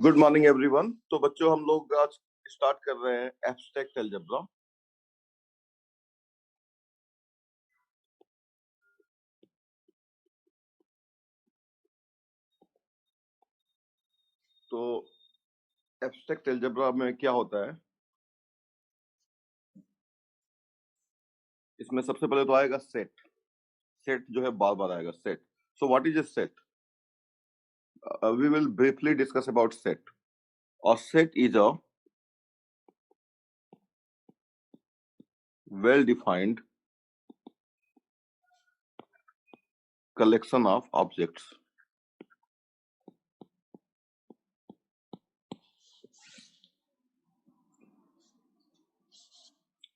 Good morning everyone. तो बच्चों, हम लोग आज स्टार्ट कर रहे हैं एब्स्ट्रैक्ट अलजेब्रा। तो एब्स्ट्रैक्ट अलजेब्रा में क्या होता है, इसमें सबसे पहले तो आएगा सेट। सेट जो है बार बार आएगा, set. So what is a set? We will briefly discuss about set. और set is a well defined collection of objects.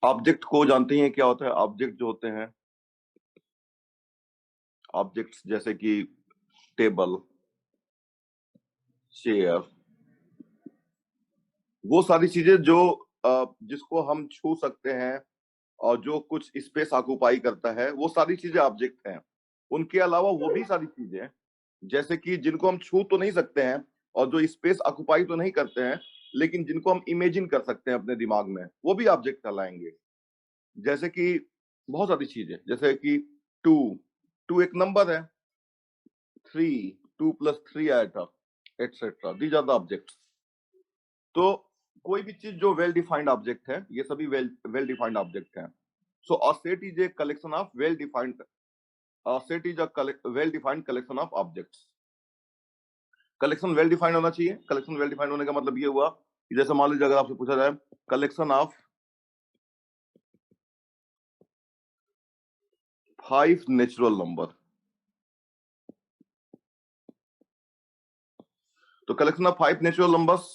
Object को जानते हैं क्या होता है? ऑब्जेक्ट जो होते हैं, ऑब्जेक्ट्स जैसे कि टेबल, चेयर, वो सारी चीजें जो जिसको हम छू सकते हैं और जो कुछ स्पेस ऑक्युपाई करता है, वो सारी चीजें ऑब्जेक्ट हैं। उनके अलावा वो भी सारी चीजें जैसे कि जिनको हम छू तो नहीं सकते हैं और जो स्पेस ऑक्युपाई तो नहीं करते हैं, लेकिन जिनको हम इमेजिन कर सकते हैं अपने दिमाग में, वो भी ऑब्जेक्ट कहलाएंगे। जैसे कि बहुत सारी चीजें, जैसे कि टू टू एक नंबर है, 3, 2+3 आया, etcetera, these are the objects. तो कोई भी चीज जो वेल डिफाइंड ऑब्जेक्ट है, ये सभी वेल डिफाइंड ऑब्जेक्ट हैं। So a set is a collection of well defined set is a well defined collection of objects. Collection well defined होना चाहिए। कलेक्शन वेल डिफाइंड होने का मतलब ये हुआ कि जैसे मान लीजिए अगर आपसे पूछा जाए कलेक्शन ऑफ 5 नेचुरल नंबर, तो collection of 5 natural numbers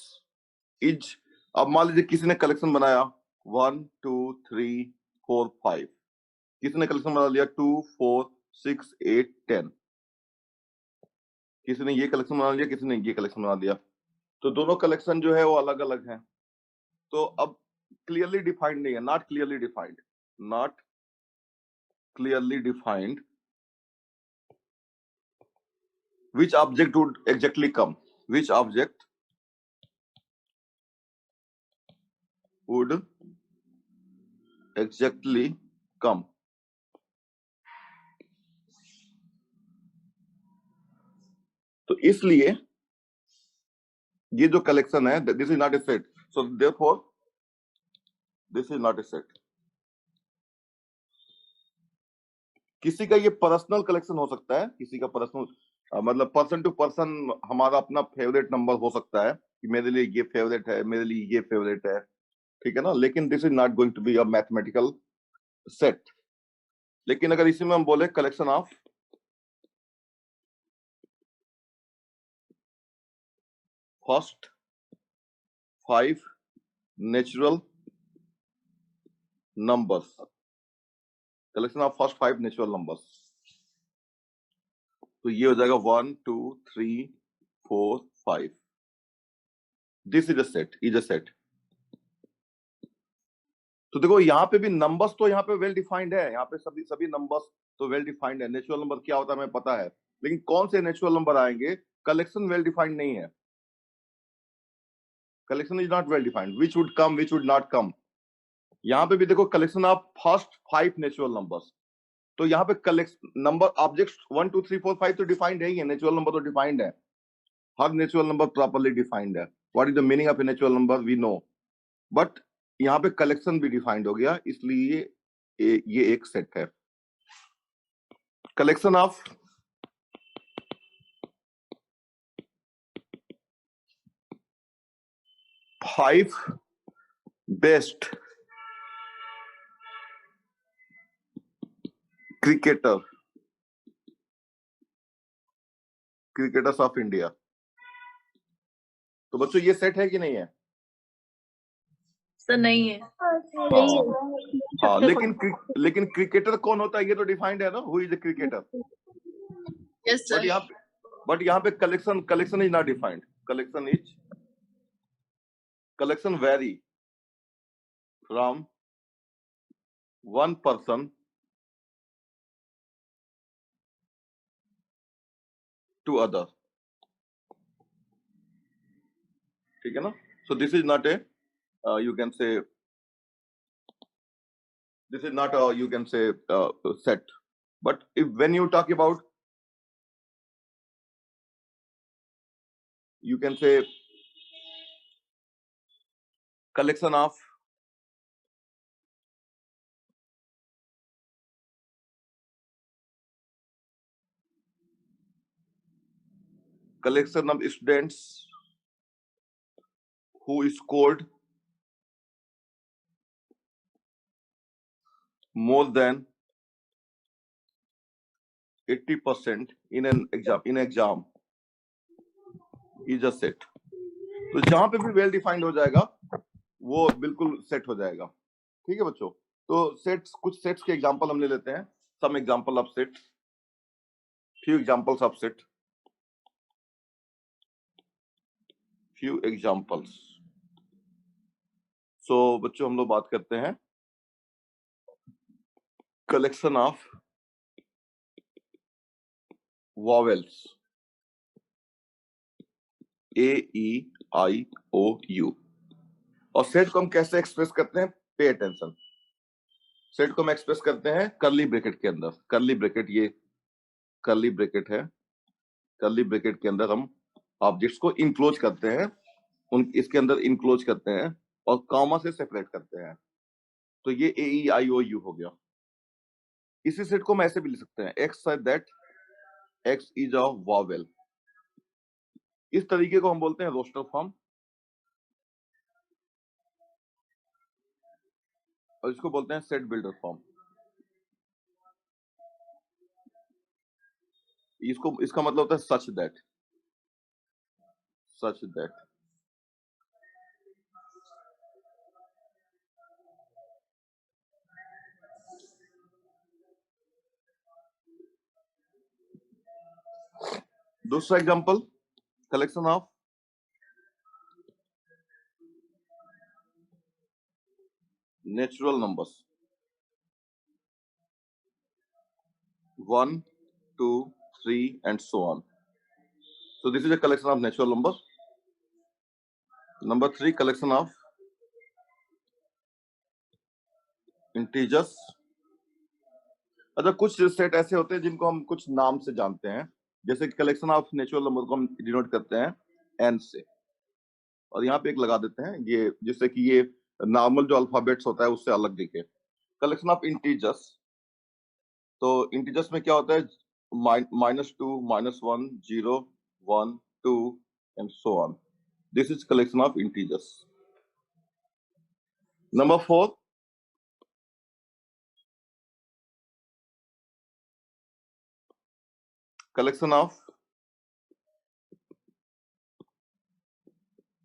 is, अब मान लीजिए किसी ने कलेक्शन बनाया 1 2 3 4 5, किसी ने कलेक्शन बना लिया 2 4 6 8 10, किसी ने ये कलेक्शन बना लिया, किसी ने ये कलेक्शन बना लिया। तो दोनों कलेक्शन जो है वो अलग अलग है। तो अब क्लियरली डिफाइंड नहीं है, not clearly defined, not clearly defined which object would exactly come, which object would exactly come। तो इसलिए ये जो कलेक्शन है, this is not A set, so therefore this is not A set. किसी का ये पर्सनल कलेक्शन हो सकता है, किसी का पर्सनल मतलब पर्सन टू पर्सन हमारा अपना फेवरेट नंबर हो सकता है कि मेरे लिए ये फेवरेट है, मेरे लिए ये फेवरेट है, ठीक है ना। लेकिन this is not going to be a mathematical set. लेकिन अगर इसी में हम बोले collection of first 5 natural numbers, collection of first 5 natural numbers, तो ये हो जाएगा 1 2 3 4 5। This is a set, is a set. तो देखो यहाँ पे भी नंबर्स तो यहाँ पे वेल डिफाइंड है, यहाँ पे सभी सभी नंबर्स तो वेल डिफाइंड है। नेचुरल नंबर क्या होता है हमें पता है, लेकिन कौन से नेचुरल नंबर आएंगे, कलेक्शन वेल डिफाइंड नहीं है। Collection is not well defined, which would come, which would not come. यहाँ पे भी देखो collection of first 5 natural numbers, तो यहाँ पे कलेक्शन नंबर ऑब्जेक्ट्स 1 2 3 4 5 तो डिफाइंड है ही है, नेचुरल नंबर तो डिफाइंड है, हर नेचुरल नंबर प्रॉपर्ली डिफाइंड है। What is the meaning of a natural number we know, but यहाँ पे कलेक्शन भी डिफाइंड हो गया, इसलिए ये एक सेट है। Collection of five best cricketers of India. तो बच्चों ये सेट है कि नहीं है? सर नहीं है। हाँ, लेकिन क्रिकेटर कौन होता है ये तो डिफाइंड है ना, who is a cricketer. Yes sir. But यहाँ पे collection is not defined. Collection vary from one person to other. ठीक है ना? So this is not a you can say this is not a you can say set, but if when you talk about you can say collection of students who scored more than 80% in an exam is a set. तो जहां पे भी well defined हो जाएगा वो बिल्कुल set हो जाएगा। ठीक है बच्चों, तो सेट्स, कुछ सेट्स के एग्जांपल हम ले लेते हैं। Some example of set, few examples of set, few examples. So बच्चों हम लोग बात करते हैं कलेक्शन ऑफ वॉवेल्स, AEIOU। और सेट को हम कैसे एक्सप्रेस करते हैं? Pay attention. सेट को हम एक्सप्रेस करते हैं कर्ली ब्रैकेट के अंदर। कर्ली ब्रैकेट, ये कर्ली ब्रैकेट है। कर्ली ब्रैकेट के अंदर हम ऑब्जेक्ट्स को इनक्लोज करते हैं, इसके अंदर इनक्लोज करते हैं और कॉमा से सेपरेट करते हैं। तो ये AEIOU हो गया। इसी सेट को हम ऐसे भी लिख सकते हैं, x such that x is a vowel. इस तरीके को हम बोलते हैं रोस्टर फॉर्म, और इसको बोलते हैं सेट बिल्डर फॉर्म। इसका मतलब होता है सच दैट, सच दैट। दूसरा example, collection of natural numbers, 1, 2, 3 and so on. So this is a collection of natural numbers. Number 3, collection of integers. अच्छा, कुछ सेट ऐसे होते हैं जिनको हम कुछ नाम से जानते हैं, जैसे कलेक्शन ऑफ नेचुरल नंबर को हम डिनोट करते हैं n से, और यहाँ पे एक लगा देते हैं ये, जिससे कि ये नॉर्मल जो अल्फाबेट्स होता है उससे अलग दिखे। कलेक्शन ऑफ इंटीजर्स, तो इंटीजर्स में क्या होता है? -2, -1, 0, 1, 2 and so on. This is collection of integers. Number 4, collection of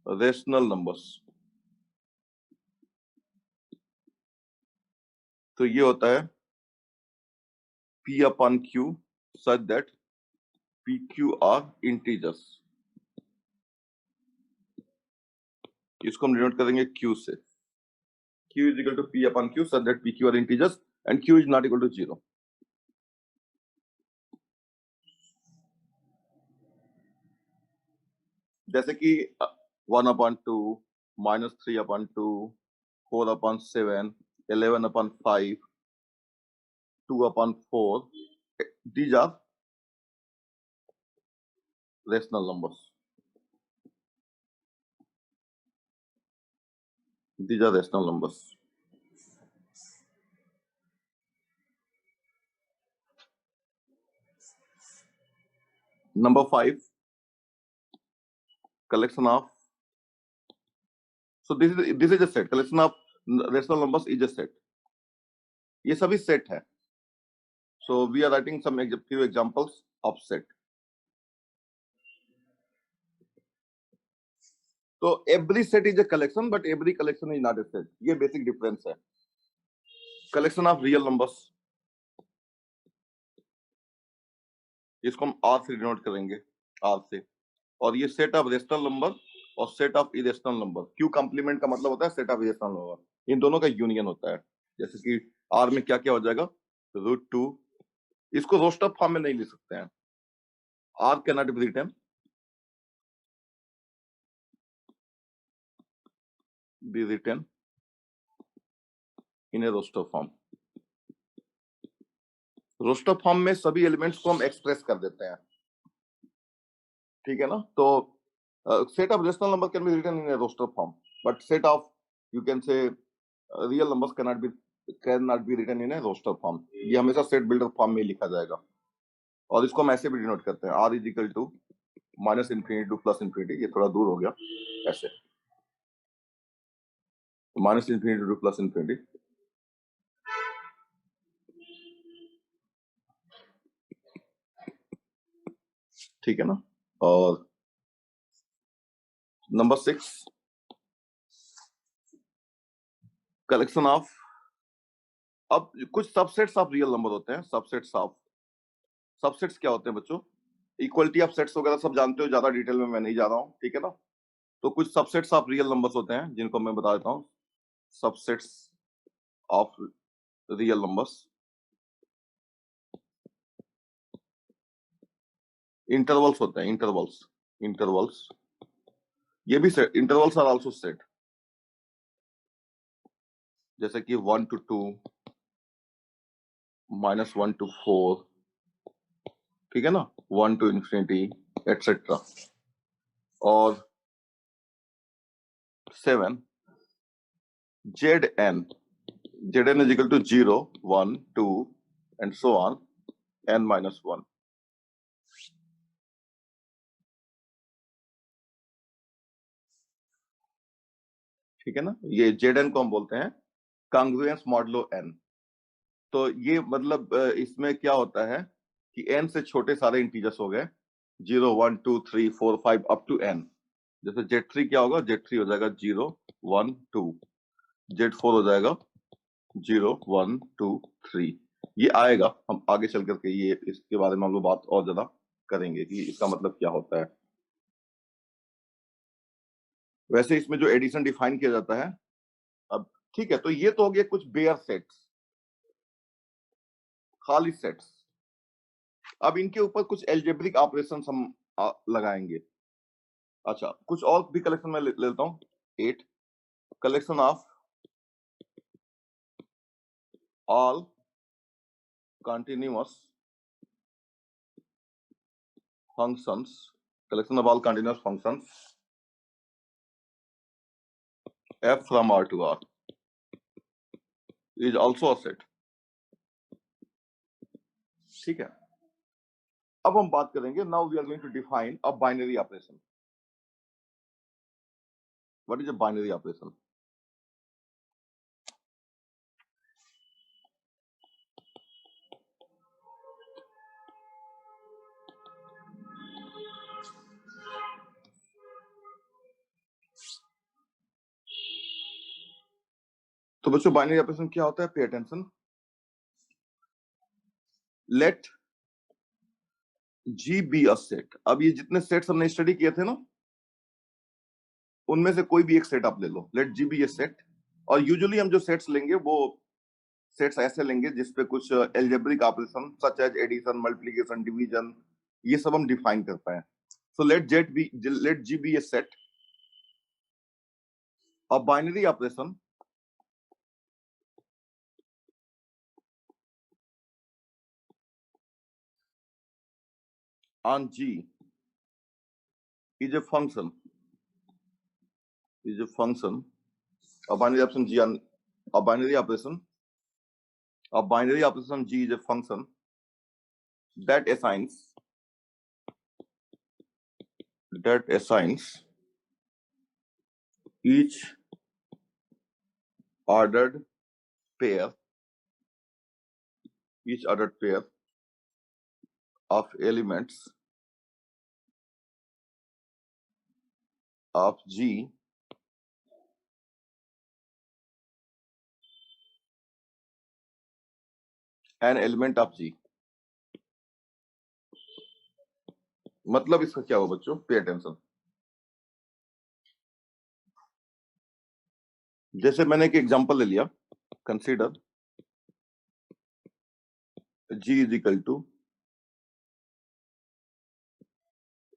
rational numbers. तो ये होता है P upon Q such that PQ are integers. इसको हम डिनोट करेंगे Q से। Q is equal to P upon Q such that PQ are integers and Q is not equal to 0. जैसे कि 1/2, -3/2, 4/7, 11/5, 2/4. These are rational numbers. These are rational numbers. Number 5, collection of, so this is a set. Collection of rational numbers is a set. ये सभी set है। So we are writing some few examples of set. तो every set is a collection, but every collection is not a set. ये basic difference है। Collection of real numbers, इसको हम R से denote करेंगे, R से। और ये सेट ऑफ रेशनल नंबर और set of irrational number, Q complement का मतलब होता है सेट ऑफ इरेशनल नंबर, इन दोनों का यूनियन होता है। जैसे कि R में क्या क्या हो जाएगा? √2। इसको रोस्टर फॉर्म में नहीं लिख सकते हैं। R cannot be written be written in a roster form. Roster form में सभी एलिमेंट्स को हम एक्सप्रेस कर देते हैं, ठीक है ना। तो set of rational number can be written in a roster form, but set of you can say real numbers can not be written in a roster form. ये हमेशा सेट बिल्डर फॉर्म में लिखा जाएगा, और इसको हम ऐसे भी डिनोट करते हैं, r is equal to minus infinity to plus infinity. ये थोड़ा दूर हो गया, ऐसे minus infinity to plus infinity. ठीक है ना। और नंबर 6, कलेक्शन ऑफ, अब कुछ सबसेट्स ऑफ रियल नंबर होते हैं। सबसेट्स क्या होते हैं बच्चों? इक्वलिटी ऑफ सेट्स वगैरह सब जानते हो, ज्यादा डिटेल में मैं नहीं जा रहा हूं, ठीक है ना। तो कुछ सबसेट्स ऑफ रियल नंबर्स होते हैं जिनको मैं बता देता हूं। Subsets of real numbers, intervals होते हैं, इंटरवल्स। ये भी set, intervals are also set, जैसे कि 1 to 2, -1 to 4, ठीक है ना, 1 to infinity, एटसेट्रा। और 7, Zn is equal to 0, 1, 2 and so on, n minus 1। ठीक है ना। ये Zn को हम बोलते हैं कांग्रुएंस मॉडुलो n। तो ये मतलब इसमें क्या होता है कि n से छोटे सारे इंटीजर्स हो गए, 0, 1, 2, 3, 4, 5 अप टू n। जैसे Z3 क्या होगा? Z3 हो जाएगा 0, 1, 2। Z4 हो जाएगा 0, 1, 2, 3। ये आएगा, हम आगे चल करके ये इसके बारे में हम लोग बात और ज्यादा करेंगे कि इसका मतलब क्या होता है। वैसे इसमें जो एडिशन डिफाइन किया जाता है, अब ठीक है, तो ये तो हो गया कुछ बेयर सेट्स, खाली सेट्स। अब इनके ऊपर कुछ एल्जेब्रिक ऑपरेशंस हम लगाएंगे। अच्छा, कुछ और भी कलेक्शन में लेता हूं। 8, collection of all continuous functions, collection of all continuous functions f from R to R is also a set। ठीक है। अब हम बात करेंगे, now we are going to define a binary operation। What is a binary operation? तो बच्चों binary operation क्या होता है? Pay attention. Let G be a set. अब ये जितने सेट्स हमने स्टडी किए थे ना, उनमें से कोई भी एक सेट आप ले लो। Late G be a set. और यूजुअली हम जो सेट्स लेंगे वो सेट्स ऐसे लेंगे जिसपे कुछ algebraic operation such as addition, multiplication, division, ये सब हम डिफाइन कर पाए। So let G be a set of binary operation on G is a function of binary operation G on a binary operation G is a function that assigns each ordered pair of elements of G an element of G। मतलब इसका क्या हुआ बच्चों? Pay attention. जैसे मैंने एक example ले लिया, consider G is equal to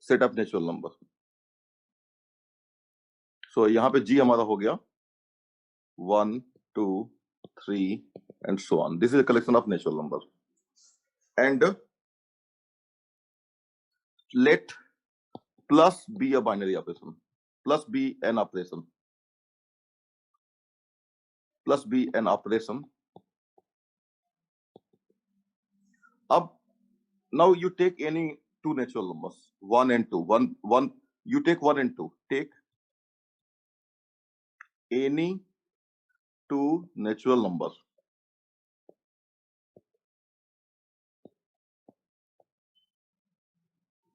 set of natural number. So यहाँ पे G हमारा हो गया 1, 2, 3 and so on. This is a collection of natural numbers. And let plus be a binary operation. Plus be an operation. Plus be an operation. Now you take any two natural numbers, 1 and 2. One. You take 1 and 2. Take any two natural numbers.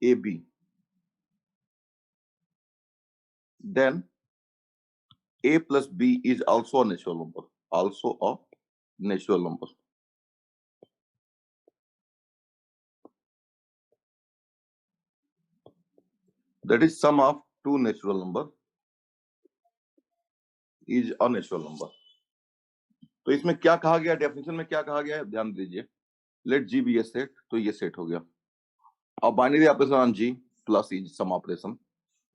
AB. Then A plus B is also a natural number. Also a natural number. That is sum of two natural number is a natural number. तो इसमें क्या कहा गया, definition में क्या कहा गया है, ध्यान दीजिए. Let G be a set, तो ये सेट हो गया. अब binary operation on G plus is sum operation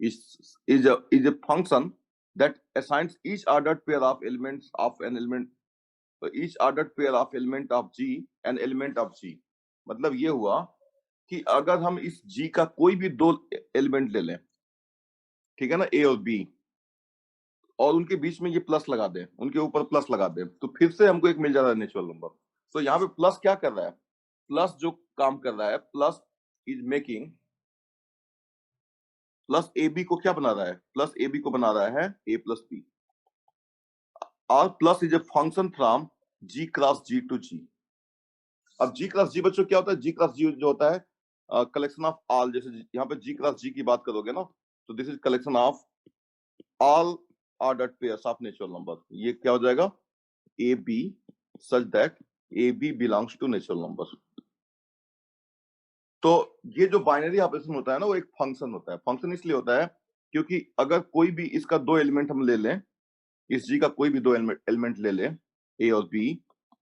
is a function that assigns each ordered pair of elements of an element, each ordered pair of element of G an element of G. मतलब ये हुआ कि अगर हम इस G का कोई भी दो एलिमेंट ले लें, ठीक है ना, A और B, और उनके बीच में ये प्लस लगा दें, उनके ऊपर प्लस लगा दें, तो फिर से हमको एक मिल जा रहा है नेचुरल नंबर. तो यहाँ पे प्लस क्या कर रहा है, प्लस जो काम कर रहा है, plus is making, plus A B को क्या बना रहा है, प्लस ए बी को बना रहा है ए प्लस बी. और plus is a function from G cross G to G. अब जी क्रॉस जी बच्चों क्या होता है, जी क्रॉस जी जो होता है कलेक्शन ऑफ ऑल. जैसे यहाँ पे जी क्रॉस जी की बात करोगे ना, तो this is collection of all ordered pairs of natural number. ये क्या हो जाएगा, A B such that A B belongs to natural number. तो ये जो बाइनरी ऑपरेशन होता है ना, वो एक फंक्शन होता है. फंक्शन इसलिए होता है क्योंकि अगर कोई भी इसका दो एलिमेंट हम ले लें, इस जी का कोई भी दो एलिमेंट ले लें, ए और बी,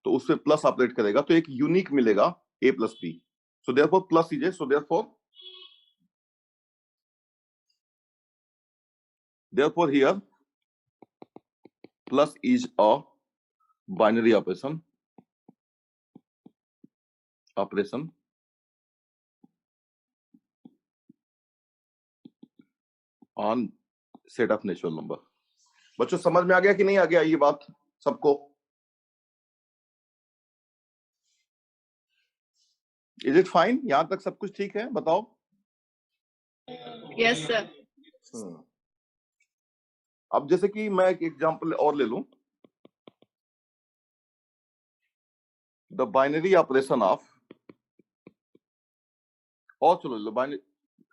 तो उससे प्लस ऑपरेट करेगा तो एक यूनिक मिलेगा A plus B. So therefore plus is a, so therefore here plus is a binary operation on set of natural number. बच्चों समझ में आ गया कि नहीं आ गया ये बात सबको? Is it fine? यहां तक सब कुछ ठीक है? बताओ. Yes, sir. अब जैसे कि मैं एक एग्जांपल और ले लूं, द बाइनरी ऑपरेशन ऑफ, और चलो लो बाइनरी,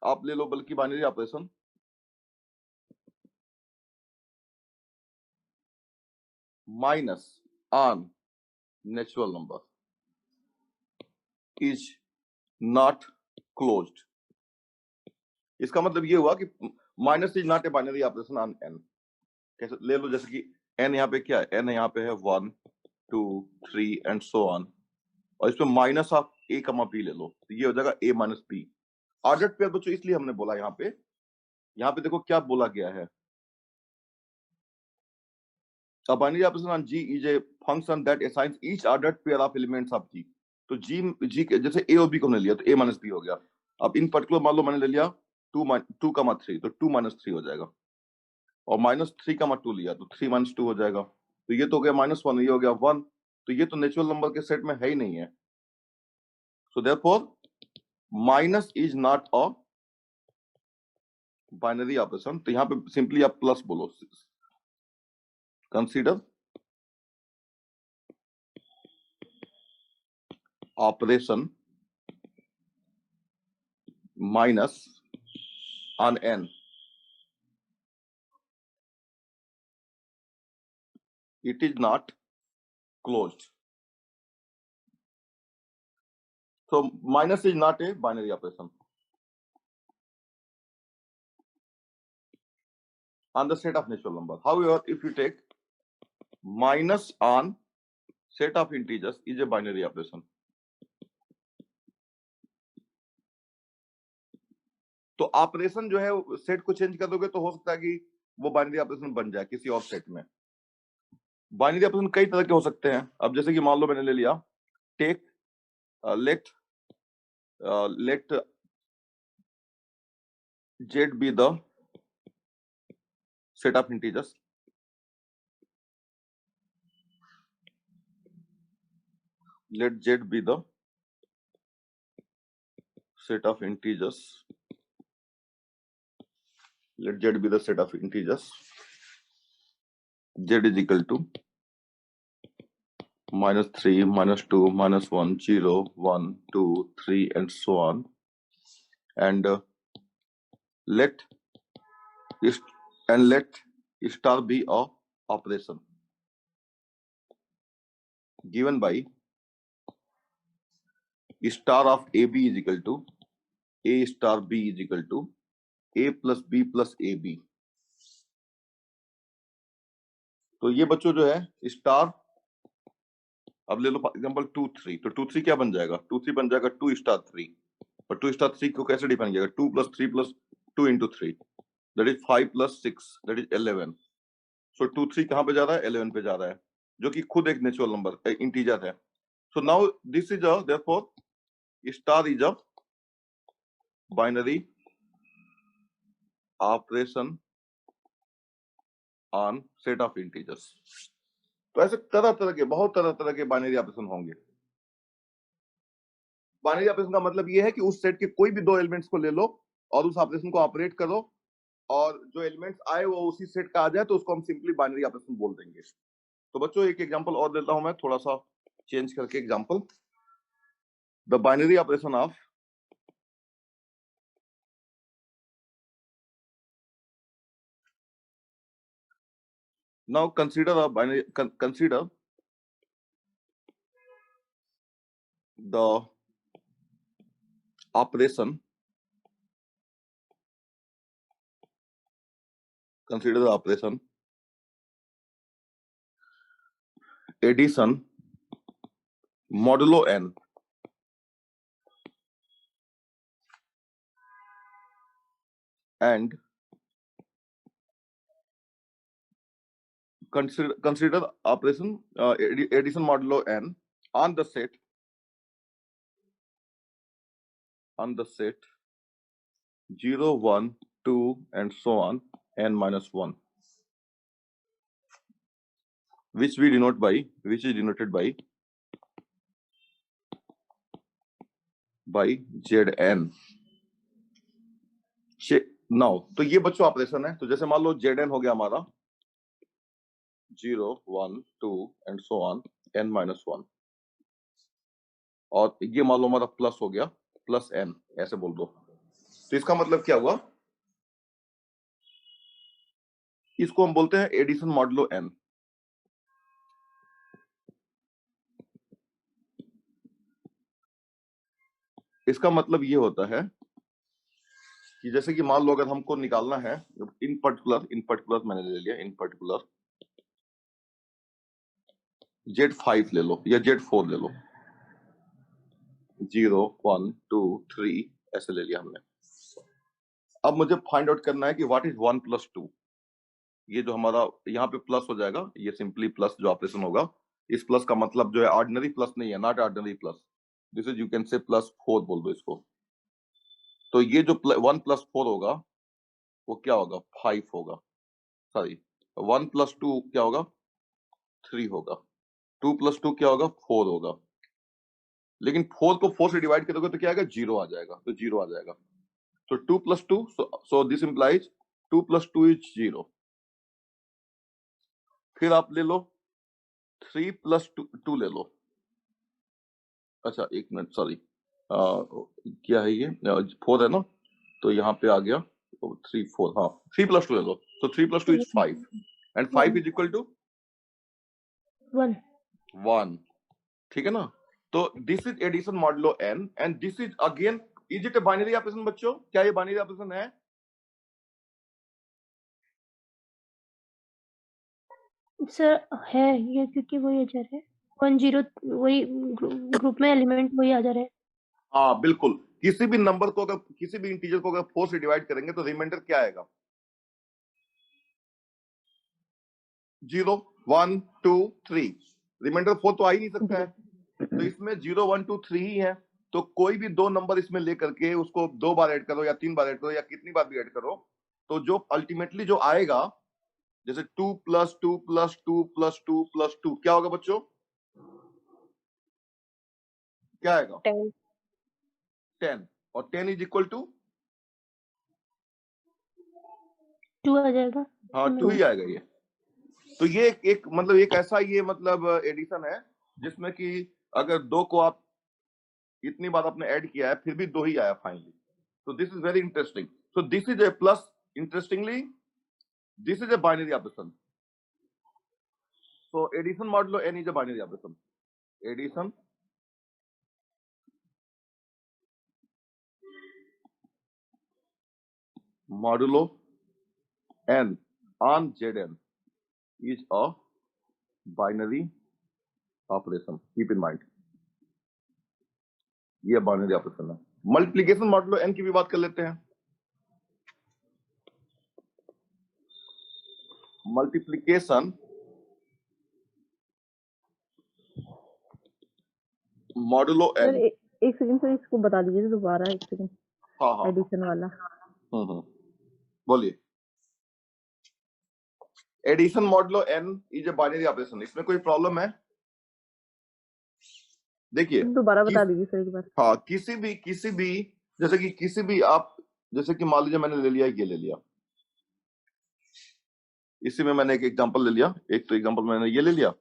आप ले लो बल्कि binary operation minus on natural number is not closed. इसका मतलब ये हुआ कि minus is not A binary operation on an. कैसे ले लो, जैसे कि एन यहाँ पे क्या है, एन यहाँ पे है 1, 2, 3 एंड सो ऑन, और इसमें माइनस ऑफ ए कमा बी ले लो, तो ये हो जाएगा ए माइनस बी. ऑर्डर्ड पेयर बच्चों इसलिए हमने बोला यहाँ पे देखो क्या बोला गया है, a binary operation on G is a function that assigns each ordered pair of elements of G. तो G जैसे A और B को हमने लिया तो A माइनस बी हो गया. अब इन पर्टिकुलर मान लो मैंने ले लिया 2, 3, तो 2 माइनस 3 हो जाएगा, और माइनस 3, 2 लिया तो 3 माइनस 2 हो जाएगा. तो ये तो हो गया -1, ये हो गया 1. तो ये तो नेचुरल नंबर के सेट में है ही नहीं है. So therefore minus is not a binary operation. तो यहाँ पे सिंपली आप प्लस बोलो. Consider operation minus on n. It is not closed. So minus is not a binary operation on the set of natural number. However, if you take minus on set of integers is a binary operation. तो operation जो है set को change कर दोगे तो हो सकता है कि वो बाइनरी ऑपरेशन बन जाए किसी और सेट में. बाइनरी ऑपरेशन कई तरह के हो सकते हैं। अब जैसे कि मान लो मैंने ले लिया take let z be the set of integers, let z be the set of integers, let z be the set of integers, z is equal to -3, -2, -1, 0, 1, 2, 3 and so on, and let star be a operation given by star of AB is equal to A star B is equal to A plus B plus AB। तो ये बच्चों जो है star, अब ले लो for example 2 3, तो 2 3 क्या बन जाएगा? 2 3 बन जाएगा 2 स्टार 3, और 2 स्टार 3 को कैसे डिफाइन किया? 2 + 3 + 2 × 3 दैट इज 5 + 6 दैट इज 11। सो 2 3 कहां पे जा रहा है? 11 पे जा रहा है, जो कि खुद एक नेचुरल नंबर इंटीजर है। So now this is a therefore star is a binary operation on set of integers. तो ऐसे तरह तरह के, बहुत तरह तरह के बाइनरी ऑपरेशन होंगे। बाइनरी ऑपरेशन का मतलब ये है कि उस सेट के कोई भी दो एलिमेंट्स को ले लो और उस ऑपरेशन को ऑपरेट करो, और जो एलिमेंट्स आए वो उसी सेट का आ जाए, तो उसको हम सिंपली बाइनरी ऑपरेशन बोल देंगे। तो बच्चों एक एग्जांपल और देता हूं मैं, थोड़ा सा चेंज करके example. The binary operation of now consider a binary, consider the operation, consider the operation addition modulo n and consider operation addition modulo n on the set 0 1 2 and so on n minus 1, which is denoted by zn। Now तो ये बच्चों operation है। तो जैसे मान लो zn हो गया हमारा 0 1 2 and so on n minus 1, और ये मान लो हमारा प्लस हो गया प्लस n, ऐसे बोल दो। तो इसका मतलब क्या हुआ? इसको हम बोलते हैं एडिशन मॉडुलो n। इसका मतलब ये होता है कि जैसे कि मान लो अगर हमको निकालना है इन पर्टिकुलर मैंने ले लिया, इन पर्टिकुलर Z5 ले लो या Z4 ले लो, 0 1 2 3 ऐसे ले लिया हमने। अब मुझे फाइंड आउट करना है कि व्हाट इज 1 + 2। ये जो हमारा यहाँ पे प्लस हो जाएगा, ये सिंपली प्लस जो ऑपरेशन होगा, इस प्लस का मतलब जो है ऑर्डिनरी प्लस नहीं है, not ordinary plus, this is you can से +4 बोल दो इसको। तो ये जो 1 + 4 होगा वो क्या होगा? 5 होगा। सॉरी, 1 + 2 क्या होगा? 3 होगा। 2 + 2 क्या होगा? 4 होगा। लेकिन 4 को 4 से डिवाइड करोगे तो क्या आएगा? 0 आ जाएगा। तो 0 आ जाएगा। तो 2 + 2, सो दिस इंप्लाइज 2 + 2 इज 0। फिर आप ले लो 3 + 2 ले लो। अच्छा एक मिनट, सॉरी, क्या है ये? 4 है ना, तो यहाँ पे आ गया 3 4, हाँ 3 + 2 ले लो। तो 3 + 2 is 5 and 5 is equal to 1। ठीक है ना? तो this is addition modulo n and this is again, is it a binary operation बच्चों? क्या ये बाइनरी ऑपरेशन है? सर है ये, क्योंकि वही आ जा रहा है 1 0, वही ग्रुप में एलिमेंट वही आ जा रहा है। हाँ बिल्कुल, किसी भी नंबर को अगर, किसी भी इंटीजर को अगर 4 से डिवाइड करेंगे तो रिमाइंडर क्या आएगा? 0। 1 2 3, रिमाइंडर 4 तो आ ही नहीं सकता है, तो इसमें 0 1 2 3 ही है। तो कोई भी दो नंबर इसमें लेकर के उसको 2 बार ऐड करो या 3 बार ऐड करो या कितनी बार भी ऐड करो, तो जो अल्टीमेटली जो आएगा, जैसे 2 + 2 + 2 + 2 + 2 क्या होगा बच्चों? क्या आएगा? 10 और 10 इज इक्वल टू 2 आ जाएगा। हाँ 2 ही आएगा ये। तो ये एक मतलब एक ऐसा ये मतलब एडिशन है जिसमें कि अगर 2 को आप इतनी बार आपने ऐड किया है फिर भी 2 ही आया finally. So this is very interesting. So this is a plus. Interestingly, this is a binary operation. So addition modulo n is a binary operation. Addition modulo n on Zn is a binary operation. Keep in mind. ये binary operation है। Multiplication modulo n की भी बात कर लेते हैं। Multiplication modulo n। एक second sir, इसको बता दीजिए दोबारा, एक सेकंड। हाँ एडिशन वाला। बोलिए। Addition modulo n is a binary operation. इसमें कोई प्रॉब्लम है? देखिए दोबारा बता दीजिए सर एक बार। हाँ, किसी भी जैसे कि किसी भी आप जैसे कि मान लीजिए मैंने ले लिया, ये ले लिया, इसी में मैंने एक एग्जांपल ले लिया। एक तो एग्जांपल मैंने ये ले लिया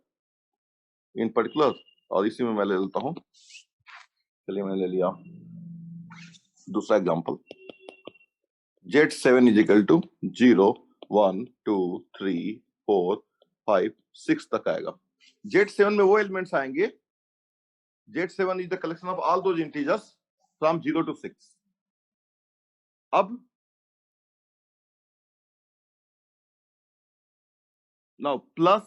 इन पर्टिकुलर, और इसी में मैं ले लेता हूं। चलिए मैंने ले लिया दूसरा example. Z7 is equal to 0 1 2 3 4 5 6 तक आएगा। Z7 में वो एलिमेंट्स आएंगे, Z7 is the collection of all those integers from 0 to 6. अब now plus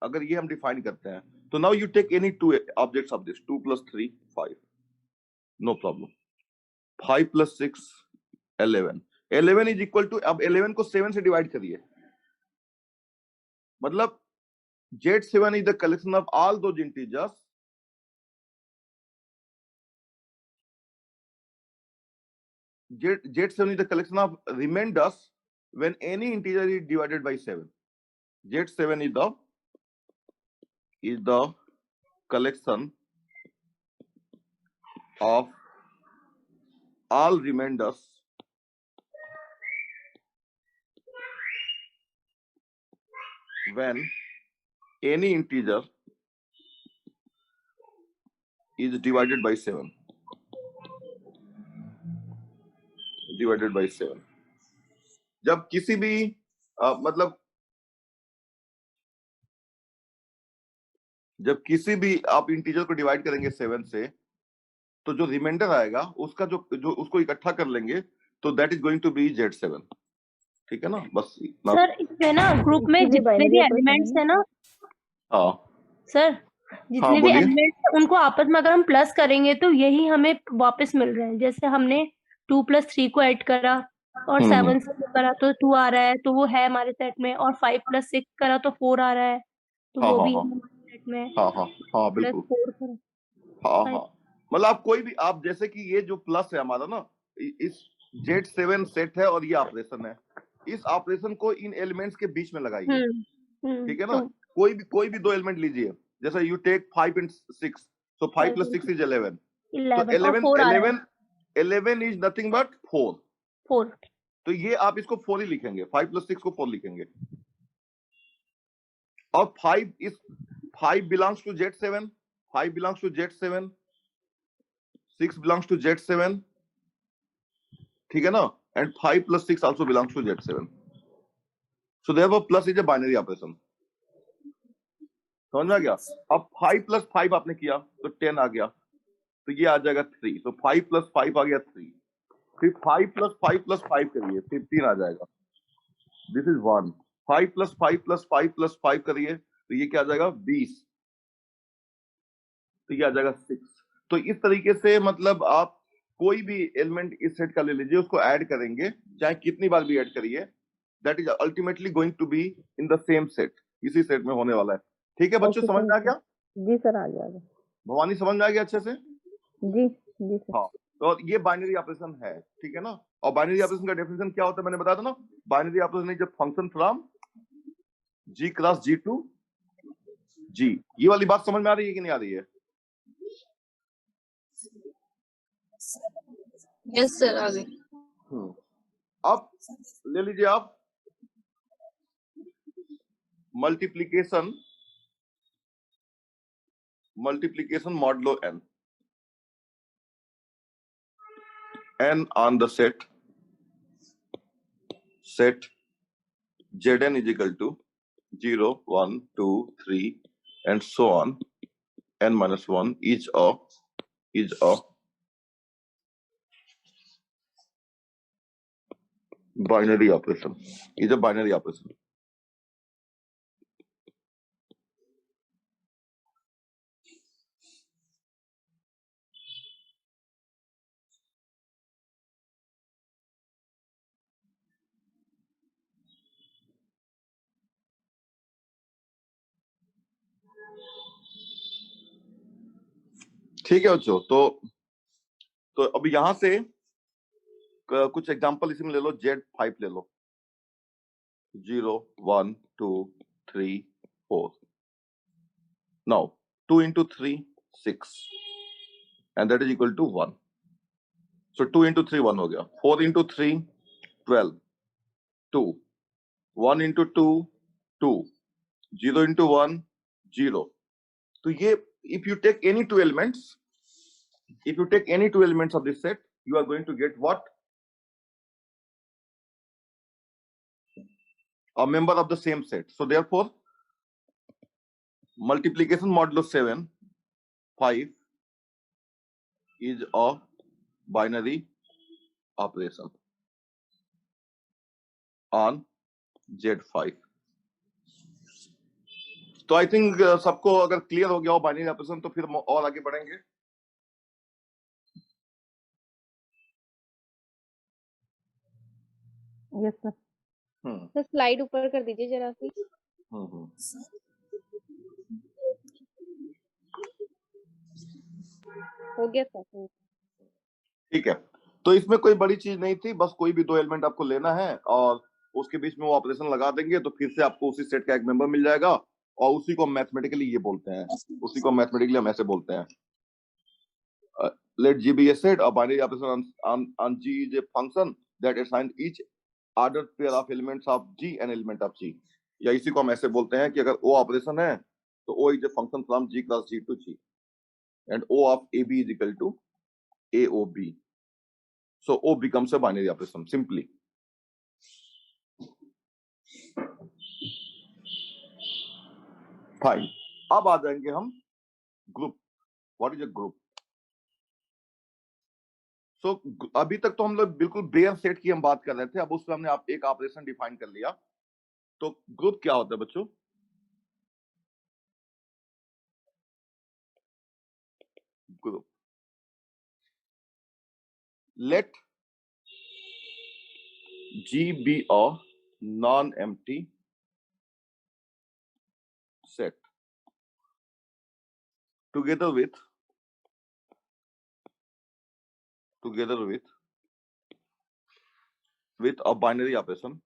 अगर ये हम डिफाइन करते हैं तो now you take any two objects of this 2 + 3 5, no problem। 5 + 6 11, 11 is equal to, अब 11 को 7 से डिवाइड करिए, मतलब Z7 is the collection of all those integers Z7 is the collection of remainders when any integer is divided by 7. Z7 is the collection of all remainders when any integer is divided by 7. Divided by 7. जब किसी भी मतलब जब किसी भी आप integer को divide करेंगे 7 से, तो जो रिमाइंडर आएगा उसका जो उसको इकट्ठा कर लेंगे, तो that is going to be Z7। ठीक है ना? बस सर इसमें ना ग्रुप में जितने भी एलिमेंट्स है ना, हाँ सर जितने भी एलिमेंट्स है उनको आपस में अगर हम प्लस करेंगे तो यही हमें वापस मिल रहे हैं। जैसे हमने 2 + 3 को ऐड करा और 7 से करा तो 2 आ रहा है, तो वो है हमारे सेट में, और 5 + 6 करा तो 4 आ रहा है, तो वो भी हमारे सेट में। हाँ बिल्कुल। 4 हाँ मतलब आप कोई भी, आप जैसे कि ये जो प्लस है हमारा ना, इस Z7 सेट है और ये ऑपरेशन है, इस ऑपरेशन को इन एलिमेंट्स के बीच में लगाइए। ठीक है ना? कोई भी दो एलिमेंट लीजिए, जैसे you take 5 and 6, so 5 + 6 is 11, तो 11 is nothing but 4। तो ये आप इसको 4 ही लिखेंगे, 5 + 6 को 4 लिखेंगे, और 5 belongs to Z7, 5 belongs to Z7, 6 belongs to Z7, ठीक है ना? And 5 + 6 also belongs to Z7. So therefore plus is a binary operation. समझ में आ गया? अब 5 + 5 आपने किया तो 10 आ गया, तो ये आ जाएगा 3, तो 5 + 5 आ गया 3, फिर 5 + 5 + 5 करिए, 15 आ जाएगा, दिस इज 1। 5 + 5 + 5 + 5 करिए तो ये क्या आ जाएगा 20, तो ये आ जाएगा 6। तो इस तरीके से मतलब आप कोई भी एलिमेंट इस सेट का ले लीजिए, उसको ऐड करेंगे, चाहे कितनी बार भी ऐड करिए, that is ultimately going to be in the same set. इसी सेट में होने वाला है। ठीक है बच्चों, समझ में आ गया? जी सर, आ गया। भवानी समझ में आ गया अच्छे से? जी जी सर। हाँ, तो ये बाइनरी ऑपरेशन है, ठीक है ना। और बाइनरी ऑपरेशन का डेफिनेशन क्या होता है मैंने बताया था ना, बाइनरी ऑपरेशन इज जब function from G cross G to G। ये वाली बात समझ में आ रही है कि नहीं आ रही है? यस सर, आ गई। अब ले लीजिए आप multiplication modulo n on the set Zn is equal to 0, 1, 2, 3 and so on, n minus 1 is a binary operation. Is a binary operation. ठीक है बच्चों, तो अब यहां से कुछ एग्जांपल इसमें ले लो। Z5 ले लो, 0, 1, 2, 3, 4। Now 2 into 3 6 and that is equal to 1. So 2 into 3 1 हो गया। 4 into 3 12, 2, 1 into 2 2, 0 into 1 0। तो ये if you take any two elements of this set, you are going to get what? A member of the same set. So therefore multiplication modulo 7 5 is a binary operation on Z5। तो I think सबको अगर clear हो गया हो binary operation, तो फिर और आगे बढ़ेंगे। Yes sir. सर स्लाइड ऊपर कर दीजिए जरा सी। हो गया सर। ठीक है, तो इसमें कोई बड़ी चीज नहीं थी, बस कोई भी दो एलिमेंट आपको लेना है और उसके बीच में वो ऑपरेशन लगा देंगे तो फिर से आपको उसी सेट का एक मेंबर मिल जाएगा। और उसी को मैथमेटिकली ये बोलते हैं, उसी को मैथमेटिकली हम ऐसे बोलते हैं, let G be a set, a binary operation on G is a function that assigns each ordered pair of elements of G an element of G। या इसी को हम ऐसे बोलते हैं कि अगर O ऑपरेशन है तो O is a function from G cross G to G and O of AB is equal to AOB। So O becomes a binary operation simply। Fine, अब आ जाएंगे हम group. What is a group? So अभी तक तो हम लोग बिल्कुल बेयर सेट की हम बात कर रहे थे, अब उसमें हमने आप एक ऑपरेशन डिफाइन कर लिया। तो ग्रुप क्या होता है बच्चों? Group, let G be a non-empty set together with a binary operation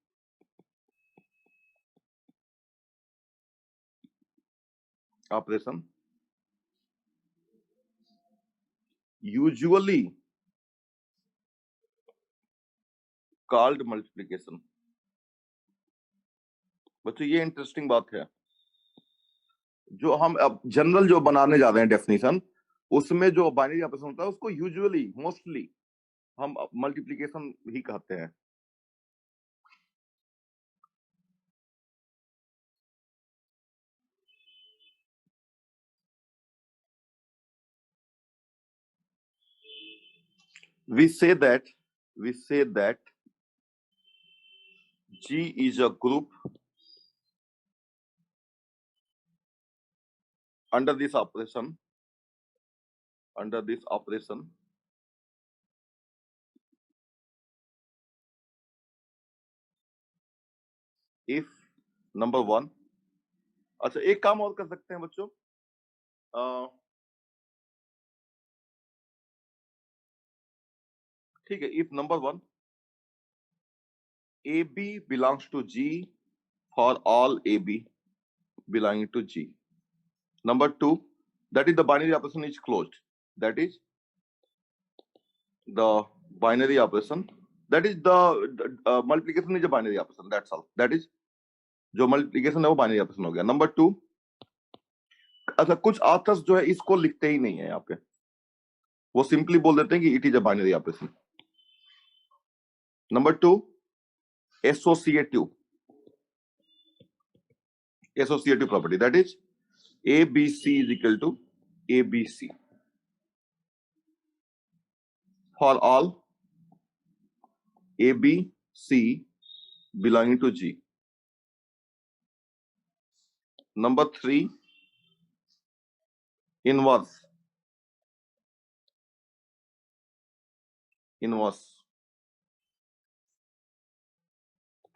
usually called multiplication। बच्चों ये इंटरेस्टिंग बात है, जो हम अब जनरल जो बनाने जा रहे हैं डेफिनेशन, उसमें जो बाइनरी ऑपरेशन होता है उसको यूजुअली मोस्टली हम मल्टीप्लिकेशन ही कहते हैं। we say that G is a group under this operation if number one अच्छा, एक काम और कर सकते हैं बच्चों, ठीक है, if number 1 AB belongs to G for all AB belonging to G. Number 2, that is the binary operation is closed. That is the binary operation. That is the multiplication is a binary operation. That's all. That is जो multiplication है वो binary operation हो गया. Number 2, अच्छा कुछ authors जो है इसको लिखते ही नहीं है यहाँ पे, वो simply बोल देते हैं कि it is a binary operation. Number 2, associative property, that is ABC is equal to ABC for all ABC belonging to G. Number 3, inverse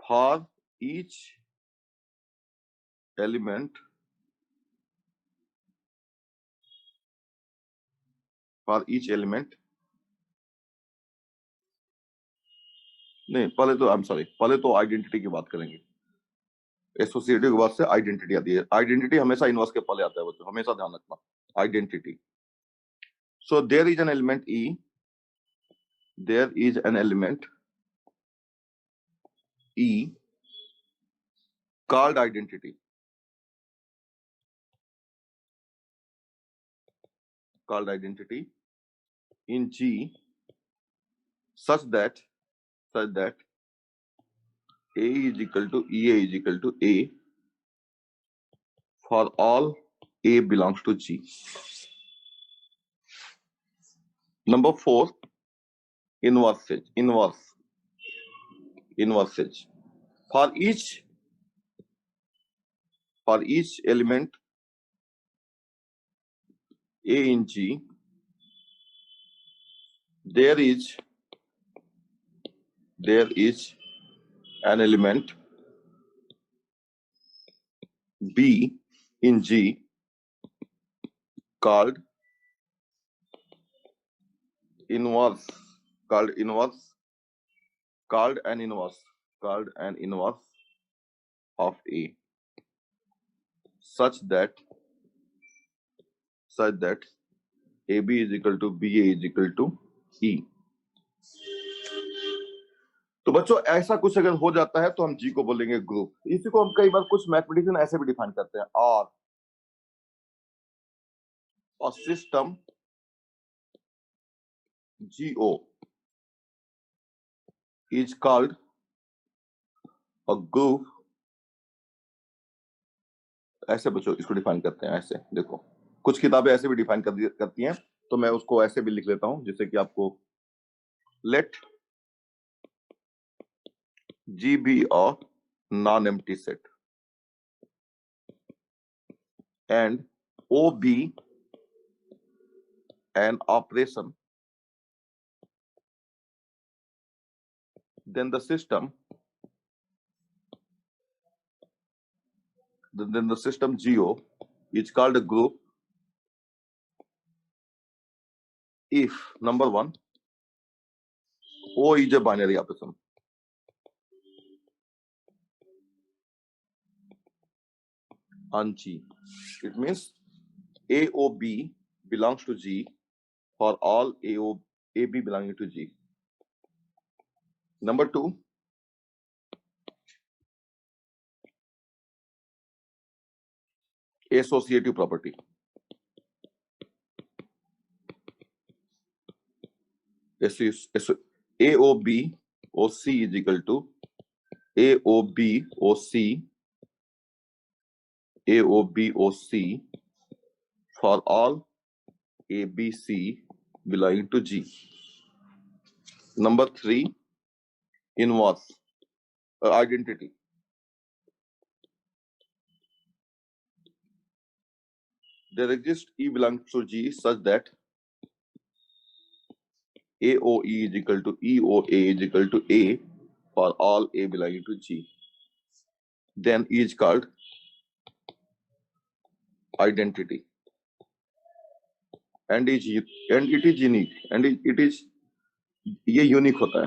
for each element नहीं, पहले तो आइडेंटिटी की बात करेंगे। एसोसिएटिव के बाद से आइडेंटिटी आती है। आइडेंटिटी हमेशा इनवर्स के पहले आता है बच्चों, हमेशा ध्यान रखना identity. So there is an element E, there is an element E called identity in G such that A is equal to EA is equal to A for all A belongs to G. Number 4, inverse edge for each element A in G, there is an element B in G called an inverse of A such that AB is equal to BA is equal to E. तो बच्चों ऐसा कुछ अगर हो जाता है तो हम G को बोलेंगे ग्रुप। इसी को हम कई बार कुछ मैथमेटिशियन ऐसे भी डिफाइन करते हैं, और a system GO is called a group। ऐसे बच्चों इसको डिफाइन करते हैं, ऐसे देखो कुछ किताबें ऐसे भी डिफाइन करती हैं, तो मैं उसको ऐसे भी लिख लेता हूं जिससे कि आपको late G be a non-empty set and O be an operation, then the system GO is called a group if number 1, O is a binary operation, on G. It means AOB belongs to G for all AB belonging to G. Number 2, associative property. AOB OC is equal to AOB OC for all ABC belonging to G. Number 3, inverse identity. There exists E belongs to G such that AOE is equal to EOA is equal to A for all A belonging to G. Then E is called identity and it is unique and it is, ये unique होता है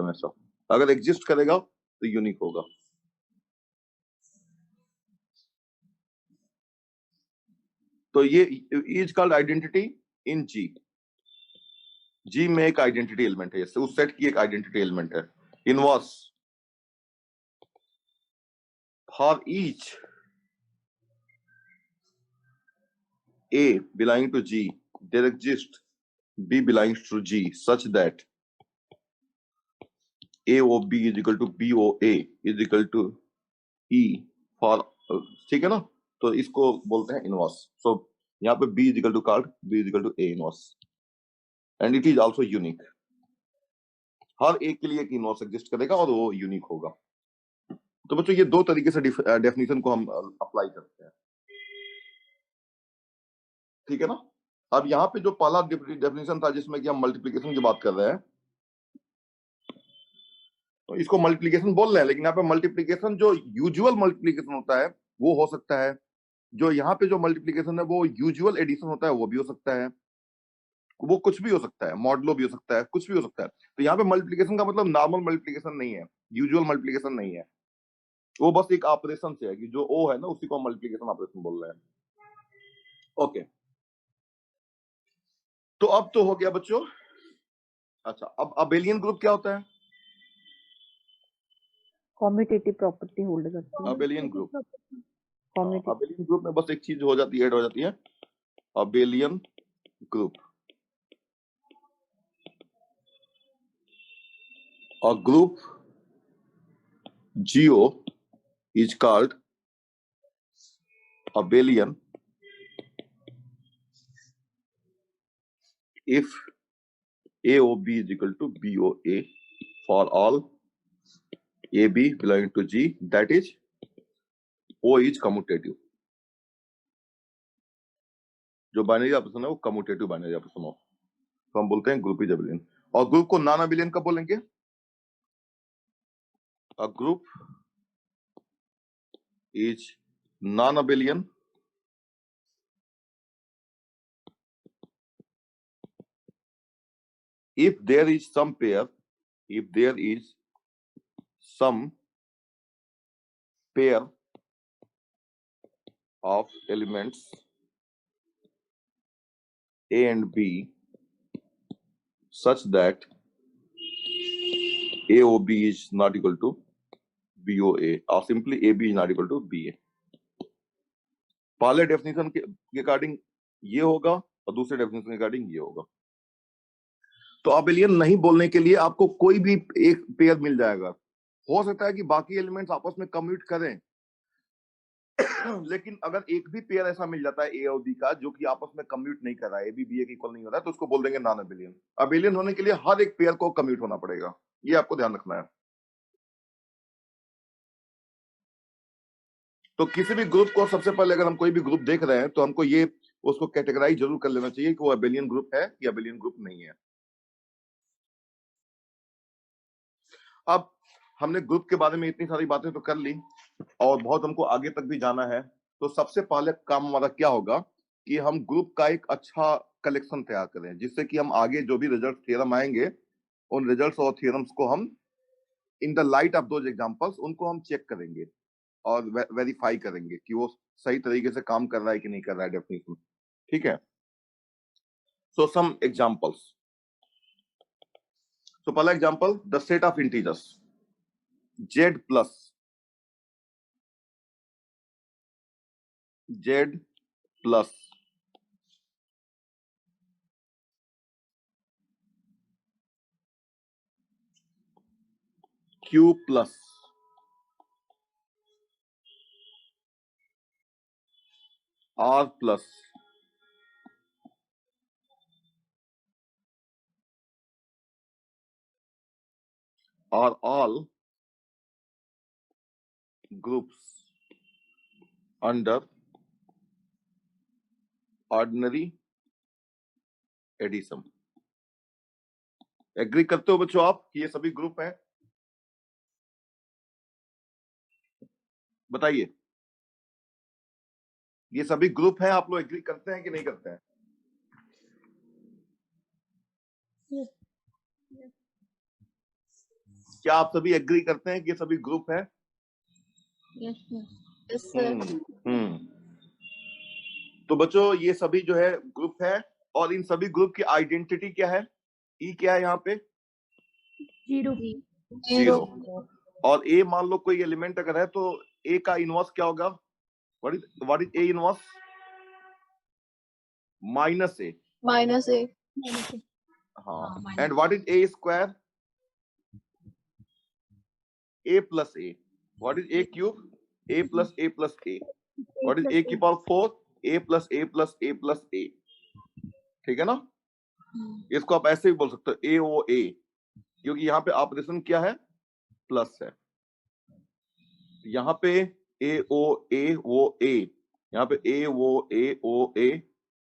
हमेशा, अगर exist करेगा तो unique होगा। तो ये इज कॉल्ड आइडेंटिटी इन जी। जी में एक आइडेंटिटी एलिमेंट है, जैसे उस सेट की एक आइडेंटिटी एलिमेंट है। Inverse for each A belonging to G, there exists B belongs to G such that AOB is equal to BOA is equal to E for, ठीक है ना? तो इसको बोलते हैं इनवर्स। सो यहाँ पे B is equal to called B is equal to A inverse and it is also unique। हर एक के लिए एक इनवर्स एग्जिस्ट करेगा और वो यूनिक होगा। तो बच्चों ये दो तरीके से डेफिनेशन को हम अप्लाई करते हैं, ठीक है ना? अब यहाँ पे जो पहला डेफिनेशन था जिसमें कि हम मल्टीप्लिकेशन की बात कर रहे हैं, तो इसको मल्टीप्लिकेशन बोल रहे हैं, लेकिन यहाँ पे मल्टीप्लिकेशन जो यूजुअल मल्टीप्लिकेशन होता है वो हो सकता है, जो यहाँ पे जो मल्टीप्लिकेशन है वो यूजुअल एडिशन होता है वो भी हो सकता है, वो कुछ भी हो सकता है, मॉडलो भी हो सकता है, कुछ भी हो सकता है। तो यहाँ पे मल्टीप्लिकेशन का मतलब नॉर्मल मल्टीप्लिकेशन नहीं है, यूजुअल मल्टीप्लिकेशन नहीं है, वो बस एक ऑपरेशन से है कि जो ओ है ना उसी को मल्टीप्लिकेशन ऑपरेशन बोल रहे हैं। ओके, तो अब तो हो गया बच्चों। अच्छा, अब अबेलियन ग्रुप क्या होता है? कॉम्यूटेटिव प्रॉपर्टी होल्ड करती है। Abelian group, commutative abelian group में बस एक चीज हो जाती है, ऐड हो जाती है, abelian group. A group Geo is called abelian if AOB is equal to BOA for all AB belonging to G, that is O is commutative। जो बाइनरी ऑपरेशन है वो कम्यूटेटिव बाइनरी ऑपरेशन हो तो हम बोलते हैं ग्रुप इज अबेलियन। और group को नॉन अबेलियन कब बोलेंगे? A group is non-abelian if there is some pair, if there is some pair of elements A and B such that AOB is not equal to BOA or simply AB is not equal to BA। पहले definition के according ये होगा और दूसरे definition के according ये होगा। तो अबेलियन नहीं बोलने के लिए आपको कोई भी एक पेयर मिल जाएगा। हो सकता है कि बाकी एलिमेंट्स आपस में कम्यूट करें लेकिन अगर एक भी पेयर ऐसा मिल जाता है ए और बी का जो कि आपस में कम्यूट नहीं कर रहा है, ए बी बी के इक्वल नहीं हो रहा है, तो उसको बोल देंगे नॉन अबेलियन। अबेलियन होने के लिए हर एक पेयर को कम्यूट होना पड़ेगा, ये आपको ध्यान रखना है। तो किसी भी ग्रुप को सबसे पहले अगर हम कोई भी ग्रुप देख रहे हैं तो हमको ये उसको कैटेगराइज जरूर कर लेना चाहिए कि वो अबेलियन ग्रुप है या अबेलियन ग्रुप नहीं है। अब हमने ग्रुप के बारे में इतनी सारी बातें तो कर ली और बहुत हमको आगे तक भी जाना है, तो सबसे पहले काम हमारा क्या होगा कि हम ग्रुप का एक अच्छा कलेक्शन तैयार करें जिससे कि हम आगे जो भी रिजल्ट थ्योरम आएंगे उन रिजल्ट्स और थ्योरम्स को हम in the light of those examples उनको हम चेक करेंगे और वेरीफाई करेंगे कि वो सही तरीके से काम कर रहा है कि नहीं कर रहा है डेफिनेशन, ठीक है। सो सम एग्जांपल्स। तो पहला example, the set of integers z plus q plus r plus are all groups under ordinary addition। Agree करते हो बच्चों आप कि ये सभी ग्रुप हैं? बताइए। ये सभी ग्रुप हैं, आप लोग एग्री करते हैं कि नहीं करते हैं? क्या आप सभी एग्री करते हैं कि ये सभी ग्रुप है? Yes, sir. Yes, sir. तो बच्चों ये सभी जो है ग्रुप है, और इन सभी ग्रुप की आइडेंटिटी क्या है? ई क्या है यहाँ पे? 0 0। और ए मान लो कोई एलिमेंट अगर है तो ए का इनवर्स क्या होगा? What is A inverse? Minus A. Minus A. हाँ, and what is A square? A plus A. What is A cube? A plus A plus A. What is ए की पावर 4? ए प्लस ए plus ए plus ए। ठीक है ना? इसको आप ऐसे भी बोल सकते हो, ए ओ ए, क्योंकि यहाँ पे ऑपरेशन क्या है? प्लस है। यहाँ पे ए ओ ए वो ए, यहाँ पे ए वो ए ओ ए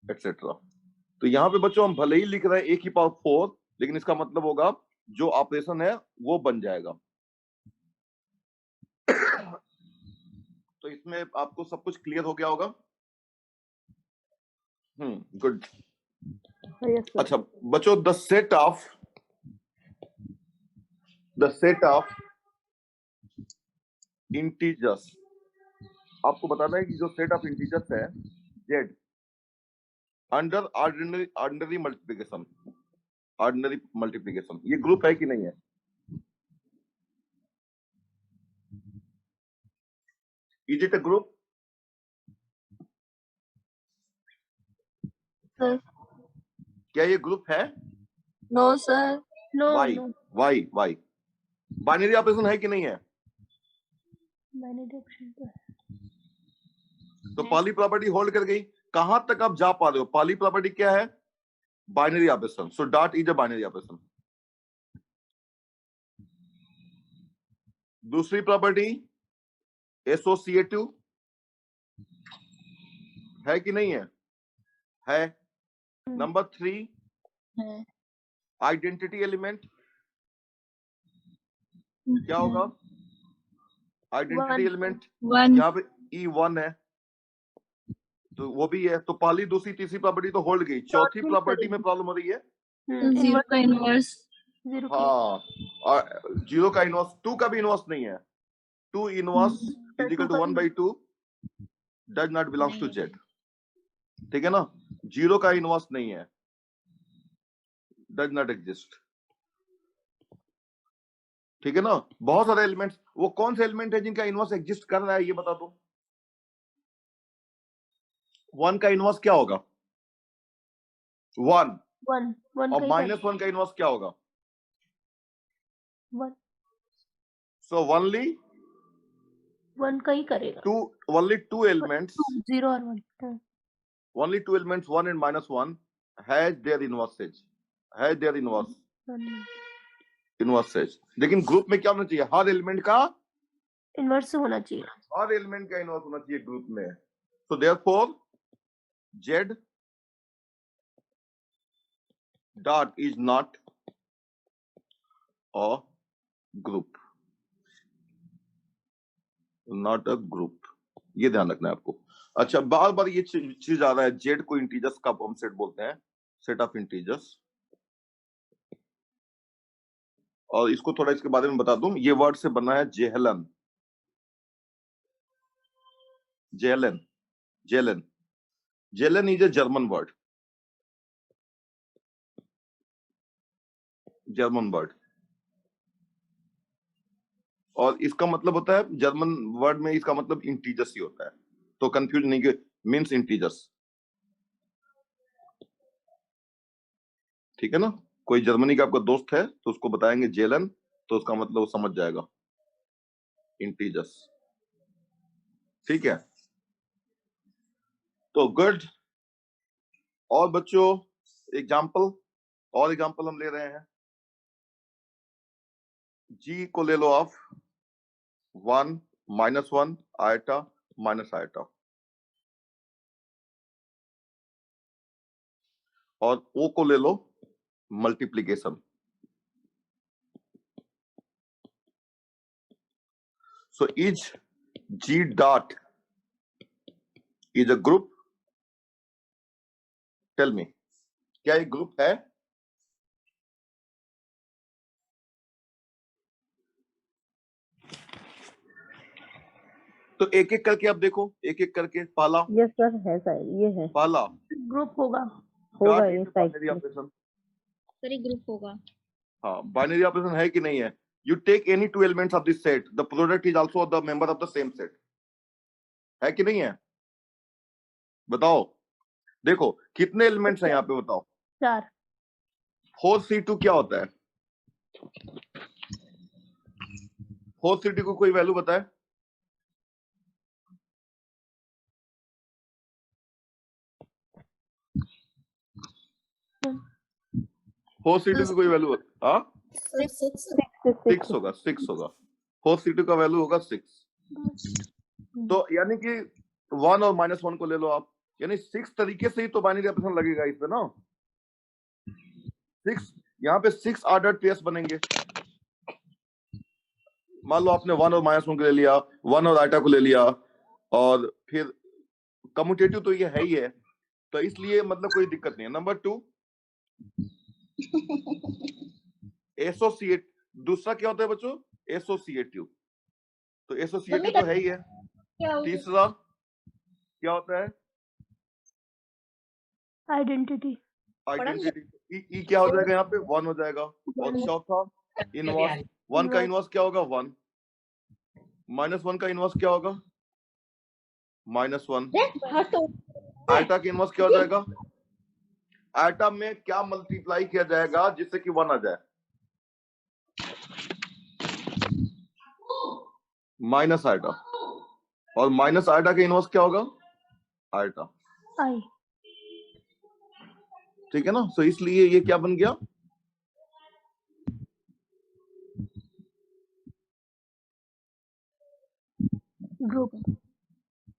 एक्सेट्रा। तो यहाँ पे बच्चों हम भले ही लिख रहे हैं ए की पावर 4, लेकिन इसका मतलब होगा जो ऑपरेशन है वो बन जाएगा। तो इसमें आपको सब कुछ क्लियर हो गया होगा? गुड। अच्छा बच्चों, द सेट ऑफ इंटीजर्स, आपको बताना है कि जो सेट ऑफ इंटीजर्स है जेड अंडर ऑर्डिनरी मल्टीप्लिकेशन, ये ग्रुप है कि नहीं है? Is it a group? Sir. क्या ये ग्रुप है? No, sir. No why no why why binary operation है कि नहीं है? बाइनरी ऑप्शन तो है। तो पॉली प्रॉपर्टी होल्ड कर गई। कहां तक आप जा पा रहे हो? पॉली प्रॉपर्टी क्या है? Binary operation. So dot is a binary operation. दूसरी प्रॉपर्टी एसोसिएटिव है कि नहीं है? नंबर 3 है। आइडेंटिटी एलिमेंट क्या होगा? Identity element One. यहाँ पे E1 है, तो वो भी है। तो पहली दूसरी तीसरी प्रॉपर्टी तो होल्ड गई। चौथी प्रॉपर्टी में प्रॉब्लम हो रही है। Zero का inverse. हाँ, और 0 का इनवर्स, 2 का भी इनवर्स नहीं है। 2 inverse is equal to 1/2 does not belongs to Z. ठीक है ना? 0 का इनवर्स नहीं है, डज नॉट एग्जिस्ट। ठीक है ना? बहुत सारे एलिमेंट्स, वो कौन से एलिमेंट है जिनका इनवर्स एग्जिस्ट कर रहा है ये बता दो। 1 का इनवर्स क्या होगा? 1 और -1 का इनवर्स क्या होगा? 1 सो ओनली 1 का ही करेगा। only two elements 0 और 1 only two elements 1 and -1 has their inverses, has their inverses। लेकिन ग्रुप में क्या होना चाहिए? हर एलिमेंट का इनवर्स होना चाहिए। हर एलिमेंट का इनवर्स होना चाहिए ग्रुप में। So therefore Z dot is not a group, not a group, ये ध्यान रखना है आपको। अच्छा, बार बार ये चीज आ रहा है, जेड को इंटीजर्स का हम सेट बोलते हैं, सेट ऑफ इंटीजर्स। और इसको थोड़ा इसके बारे में बता दूं, ये वर्ड से बना है Zahlen. Zahlen Zahlen Zahlen is a German word, German word. और इसका मतलब होता है, जर्मन वर्ड में इसका मतलब इंटीजर्स ही होता है, तो कंफ्यूज नहीं के, मींस इंटीजर्स। ठीक है ना? कोई जर्मनी का आपका दोस्त है तो उसको बताएंगे जेलन, तो उसका मतलब वो समझ जाएगा, इंटीजर्स। ठीक है? तो गुड। और बच्चों एग्जाम्पल हम ले रहे हैं। जी को ले लो आप 1 -1 आयटा माइनस आयटा, और ओ को ले लो multiplication. So is G dot is a group? Tell me, क्या एक ग्रुप है? तो एक एक करके आप देखो, एक एक करके। पहला, यस सर, है सर, ये है पहला ग्रुप होगा ये बाइनरी ऑपरेशन। सर ये ग्रुप होगा। हाँ, बाइनरी ऑपरेशन है कि नहीं है? You take any two elements of this set, the product is also the member of the same set. है कि नहीं है? बताओ। देखो कितने एलिमेंट्स हैं यहाँ पे, बताओ। 4। 4C2 क्या होता है? 4C2 को कोई वैल्यू बताए? फोर सीटू की कोई वैल्यू? हाँ, 6 होगा, 6 होगा। 4C2 का वैल्यू होगा 6। तो यानी कि 1 और -1 को ले लो आप, यानी 6 तरीके से ही तो बाइनरी ऑपरेशन लगेगा इस पे ना। 6, यहाँ पे 6 ऑर्डर्ड पेयर्स बनेंगे। मान लो आपने 1 और -1 को ले लिया, 1 और आइटा को ले लिया, और फिर कम्यूटेटिव तो ये है ही है, तो इसलिए मतलब कोई दिक्कत नहीं है। Number 2, associate. दूसरा क्या होता है बच्चों? एसोसिएटिव। तो एसोसिएटिव तो है ही है। तीसरा क्या होता है? आइडेंटिटी। ई क्या हो जाएगा यहाँ पे? 1 हो जाएगा। और चौथा इनवर्स। 1 का इनवर्स क्या होगा? 1। -1 का इनवर्स क्या होगा? -1। आइटा का इनवर्स क्या हो जाएगा? आइटा में क्या मल्टीप्लाई किया जाएगा जिससे कि 1 आ जाए? Minus iota. और माइनस आइटा का इनवर्स क्या होगा? आइटा। आई। ठीक है ना? सो इसलिए ये क्या बन गया?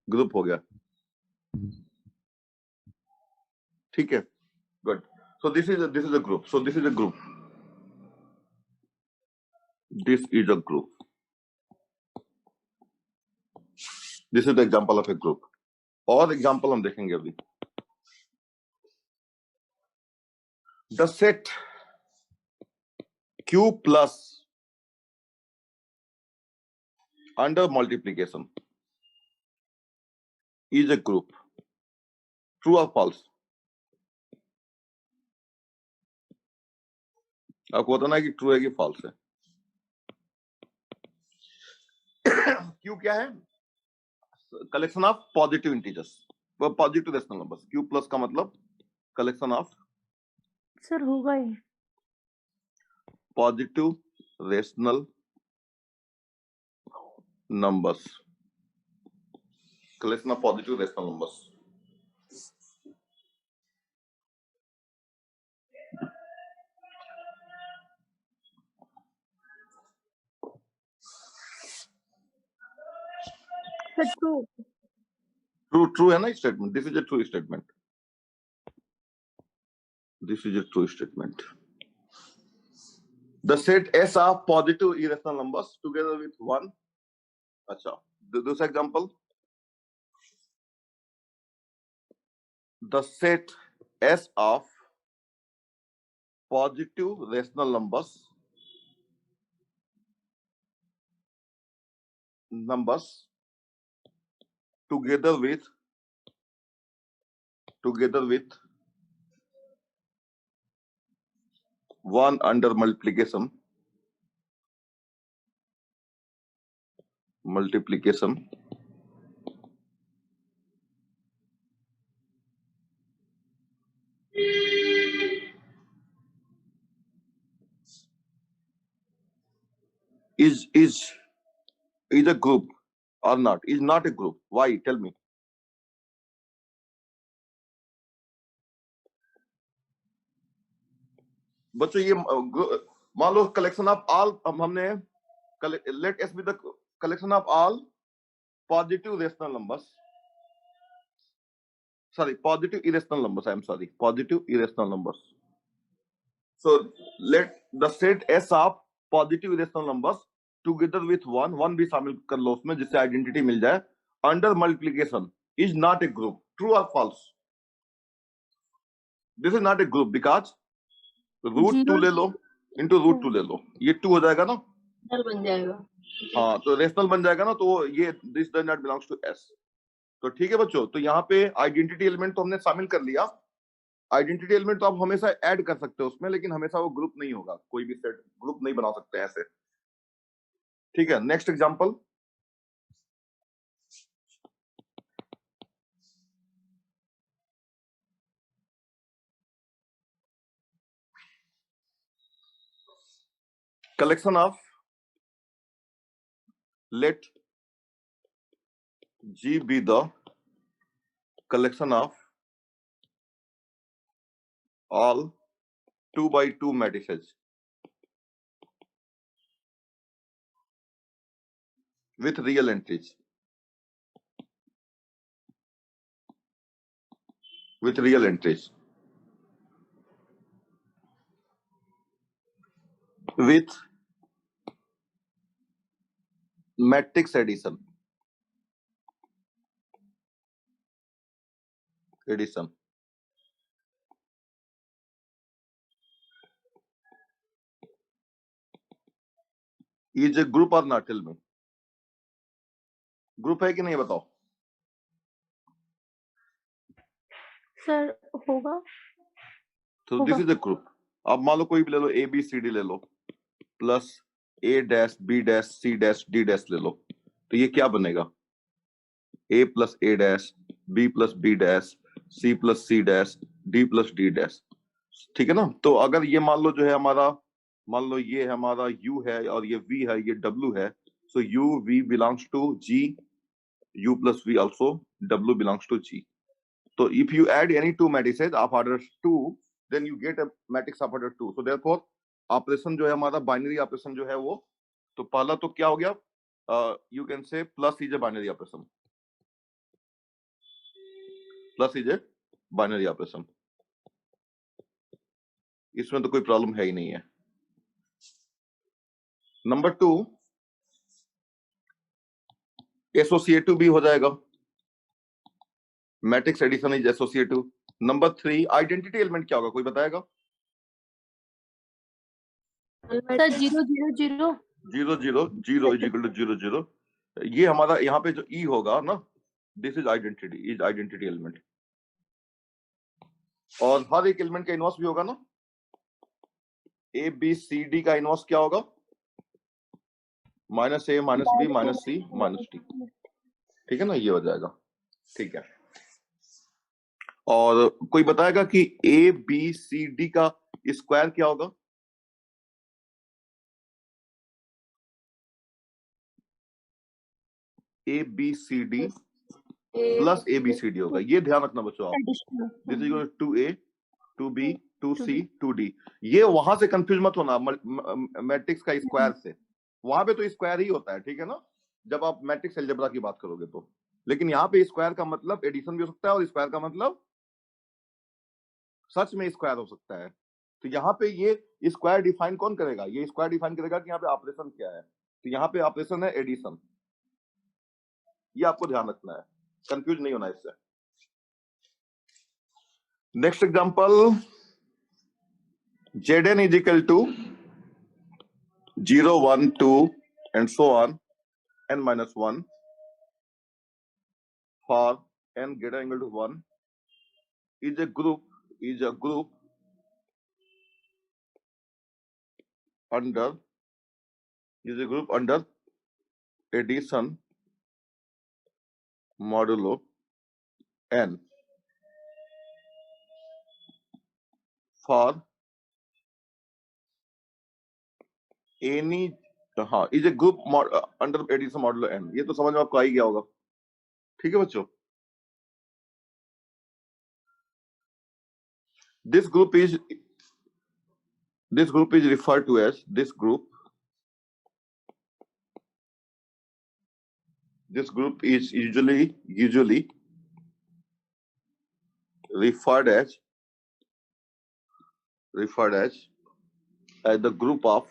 ग्रुप हो गया। ठीक है, good. So this is a group. So this is a group. This is a group. This is the example of A group. और एग्जांपल हम देखेंगे अभी। The set Q plus under multiplication is a group. True or false? आपको बताना है कि true है कि फॉल्स है। Q क्या है? Collection of positive integers, positive rational numbers. Q plus का मतलब कलेक्शन ऑफ सर होगा ही positive rational numbers. Collection of positive rational numbers. True है ना statement? This is a true statement. This is a true statement. The set S of positive irrational numbers together with 1. अच्छा, दूसरा example. The set S of positive rational numbers together with 1 under multiplication is a group or not? Is not a group. Why? Tell me. बच्चों ये मान लो collection of all, हमने let S be the collection of all positive rational numbers. Sorry, positive irrational numbers. I am sorry, positive irrational numbers. So let the set S of positive irrational numbers together with 1 भी शामिल कर लो उसमें, जिससे identity मिल जाए, under multiplication is not a group. True or false? This is not a group because root 2 ले लो into root 2 ले लो, ये 2 हो जाएगा ना, बन जाएगा। हाँ, तो रेशनल बन जाएगा ना, तो ये this does not belongs to S. तो ठीक है बच्चों, तो यहाँ पे आइडेंटिटी एलिमेंट तो हमने शामिल कर लिया। आइडेंटिटी एलिमेंट तो आप हमेशा ऐड कर सकते हो उसमें, लेकिन हमेशा वो ग्रुप नहीं होगा, कोई भी सेट ग्रुप नहीं बना सकते ऐसे। ठीक है, next example. collection of, let G be the collection of all 2 by 2 matrices with real entries. With real entries. With matrix addition. Addition. Is a group or not? Tell me. Group है कि नहीं बताओ। Sir होगा। तो this is a group. अब मान लो कोई भी ले लो, ए बी सी डी ले लो, plus A dash B dash C dash D dash ले लो, तो ये क्या बनेगा? A plus A dash, B plus B dash, C plus C dash, D plus D dash. ठीक है ना? तो अगर ये मान लो जो है हमारा, मान लो ये है हमारा यू है और ये वी है, ये डब्ल्यू है, so U V belongs to G, U plus V also W belongs to G. So if you add any two matrices of order 2, then you get a matrix of order 2. So therefore operation जो है हमारा, binary operation जो है वो, तो पहला तो क्या हो गया, यू कैन से plus is a binary operation, plus is a binary operation, इसमें तो कोई प्रॉब्लम है ही नहीं है। नंबर 2 एसोसिएटिव भी हो जाएगा, matrix addition is associative. Number 3 identity element क्या होगा, कोई बताएगा? Sir 0 0 0 0 0 0 is equal to 0 0। ये हमारा यहाँ पे जो ई होगा ना, दिस इज आइडेंटिटी एलिमेंट। और हर एक एलिमेंट का इनवर्स भी होगा ना, ए बी सी डी का इनवर्स क्या होगा? माइनस ए माइनस बी माइनस सी माइनस डी। ठीक है ना, ये हो जाएगा। ठीक है, और कोई बताएगा कि ए बी सी डी का स्क्वायर क्या होगा? A B C D plus A B C D होगा, ये ध्यान रखना बच्चों आप। This is equal to 2a 2b 2c 2d। ये वहां से कंफ्यूज मत होना मैट्रिक्स का स्क्वायर से, वहां पे तो स्क्वायर ही होता है, ठीक है ना, जब आप मैट्रिक्स अलजेब्रा की बात करोगे तो। लेकिन यहाँ पे स्क्वायर का मतलब एडिशन भी हो सकता है, और स्क्वायर का मतलब सच में स्क्वायर हो सकता है। तो यहाँ पे ये स्क्वायर डिफाइन कौन करेगा? ये स्क्वायर डिफाइन करेगा कि यहाँ पे ऑपरेशन क्या है। तो यहाँ पे ऑपरेशन है एडिशन, ये आपको ध्यान रखना है, कंफ्यूज नहीं होना इससे। Next example, Zn is equal to 0 1 2 and so on n minus 1 for n greater than equal to 1 is a group under addition modulo n for any, हाँ, is a group under addition modulo n। ये तो समझ में आपको आ ही गया होगा। ठीक है बच्चों, this group is referred to as this group is usually referred as the group of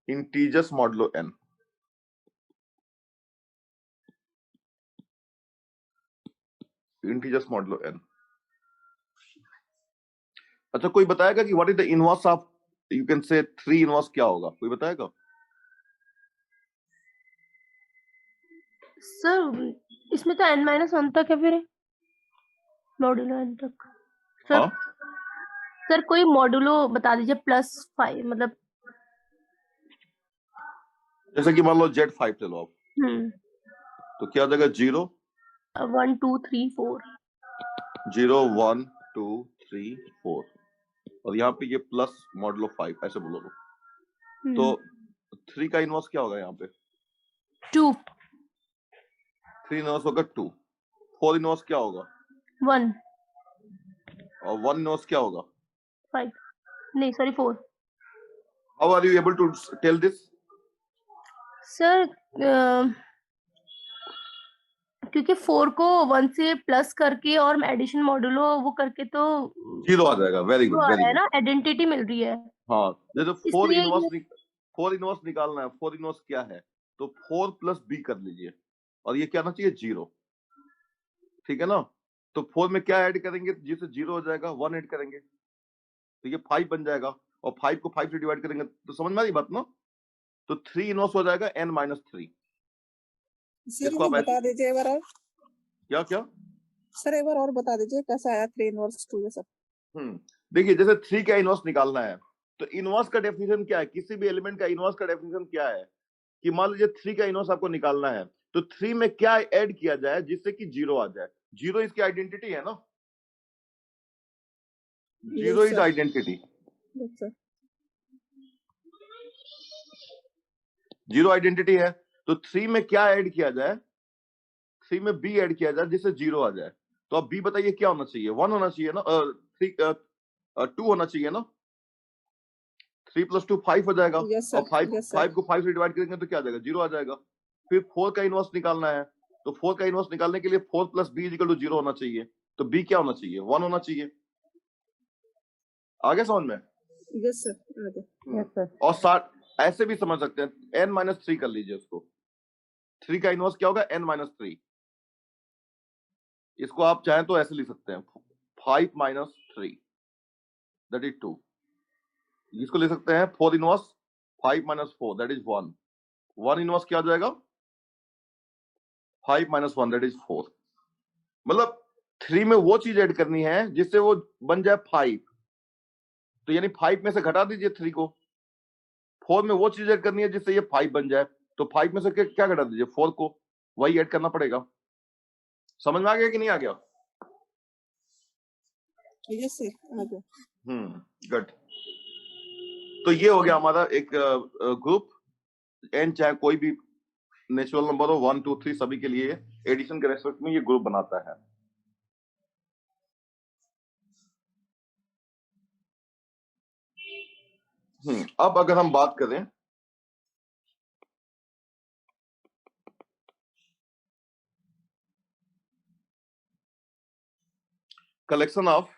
integers modulo n। Integers modulo n। अच्छा, कोई बताएगा कि what is the inverse of, you can से 3 इनवर्स क्या होगा? कोई बताएगा? सर इसमें तो n-1 तक है फिर, मॉड्यूलो n तक। सर हाँ, सर कोई मॉड्यूलो बता दीजिए +5, मतलब जैसे कि मान लो Z5 ले लो आप, तो क्या हो जाएगा? 0 1 2 3 4। 0 1 2 3 4, और यहाँ पे ये प्लस मॉडुलो 5, ऐसे बोलो। तो 3 का इनवर्स क्या होगा यहाँ पे? 2 3 इनवर्स होगा 2। 4 इनवर्स क्या होगा? 1 और 1 इनवर्स क्या होगा? 5, नहीं sorry 4। How are you able to tell this? Sir क्योंकि 4 को 1 से प्लस करके और एडिशन मॉड्यूलो वो करके तो 0 आ जाएगा। वेरी गुड, आ वेरी रहा है गुड। ना, आइडेंटिटी मिल रही है। हाँ, जैसे 4 इसलिए इनवर्स निकालना है। 4 इनवर्स क्या है? तो 4 प्लस बी कर लीजिए, और ये क्या आना चाहिए? 0। ठीक है ना? तो 4 में क्या ऐड करेंगे जिससे 0 हो जाएगा? 1 ऐड करेंगे, तो ये 5 बन जाएगा, और 5 को 5 से डिवाइड करेंगे तो समझ में आ रही बात ना? तो 3 इनवर्स हो जाएगा n-3। सर इसको ये आप बता दीजिए एक बार और। क्या क्या? सर एक बार और बता दीजिए कैसा आया 3 इनवर्स 2 ये सब। देखिए, जैसे 3 का इनवर्स निकालना है, तो इनवर्स का डेफिनेशन क्या है? किसी भी एलिमेंट का इनवर्स का डेफिनेशन क्या है? कि मान लीजिए 3 का इनवर्स आपको निकालना है, तो 3 में क्या ऐड किया जाए जिससे कि 0 आ जाए? 0 इसकी आइडेंटिटी है ना? 0 is identity. Yes sir. 0 identity है, तो 3 में क्या ऐड किया जाए? 3 में b ऐड किया जाए जिससे 0 आ जाए। तो अब b बताइए क्या होना चाहिए? 1 होना चाहिए ना? 2 होना चाहिए ना? 3 + 2 5 हो जाएगा, यस और सर, यस सर। 5 को 5 से डिवाइड करेंगे तो क्या आ जाएगा? 0 आ जाएगा। फिर 4 का इनवर्स निकालना है, तो 4 का इनवर्स निकालने के लिए 4 + b = 0 होना चाहिए। तो b क्या होना चाहिए? 1 होना चाहिए। आगे समझ में? यस सर, आगे। Yes sir. और ऐसे भी समझ सकते हैं, n-3 कर लीजिए उसको। 3 का इनवर्स क्या होगा? n-3। इसको आप चाहें तो ऐसे लिख सकते हैं, 5 - 3 दैट इज 2। इसको लिख सकते हैं 4 इनवर्स 5 - 4 दैट इज 1। 1 इनवर्स क्या हो जाएगा? 5 - 1 दैट इज 4। मतलब 3 में वो चीज ऐड करनी है जिससे वो बन जाए 5, तो यानी 5 में से घटा दीजिए 3 को। 4 में वो चीज ऐड करनी है जिससे ये 5 बन जाए, तो 5 में से क्या घटा दीजिए? 4 को। वही ऐड करना पड़ेगा। समझ में आ गया कि नहीं आ गया? यस सर, आगे। गुड। तो ये हो गया हमारा एक ग्रुप। n चाहे कोई भी नेचुरल नंबर हो, 1 2 3 सभी के लिए एडिशन के रेस्पेक्ट में ये ग्रुप बनाता है। अब अगर हम बात करें collection of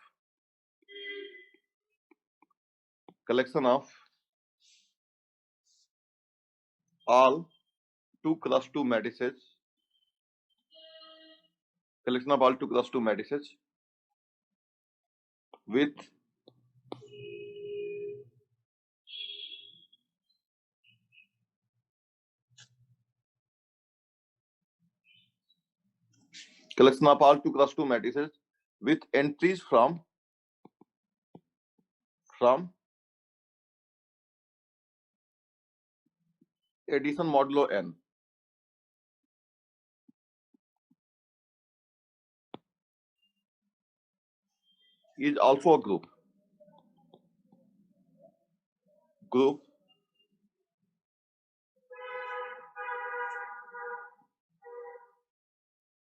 all 2x2 matrices, collection of all 2x2 matrices with entries from addition modulo n is also a group.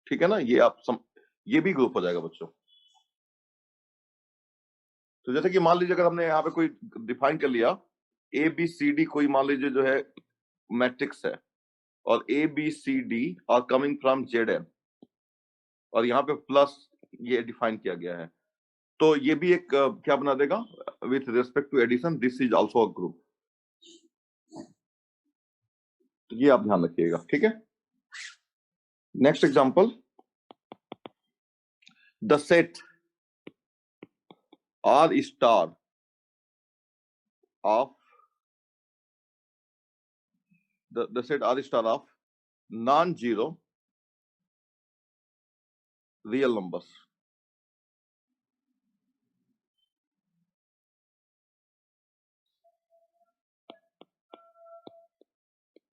ठीक है ना? ये भी ग्रुप हो जाएगा बच्चों। तो जैसे कि मान लीजिए अगर हमने यहाँ पे कोई डिफाइन कर लिया, ABCD कोई मान लीजिए जो है मैट्रिक्स है, और ABCD are coming from ZN, और यहाँ पे प्लस ये डिफाइन किया गया है, तो ये भी एक क्या बना देगा? With respect to addition, this is also a group. ये आप ध्यान रखिएगा, ठीक है। Next example, the set R star of the set R star of non-zero real numbers.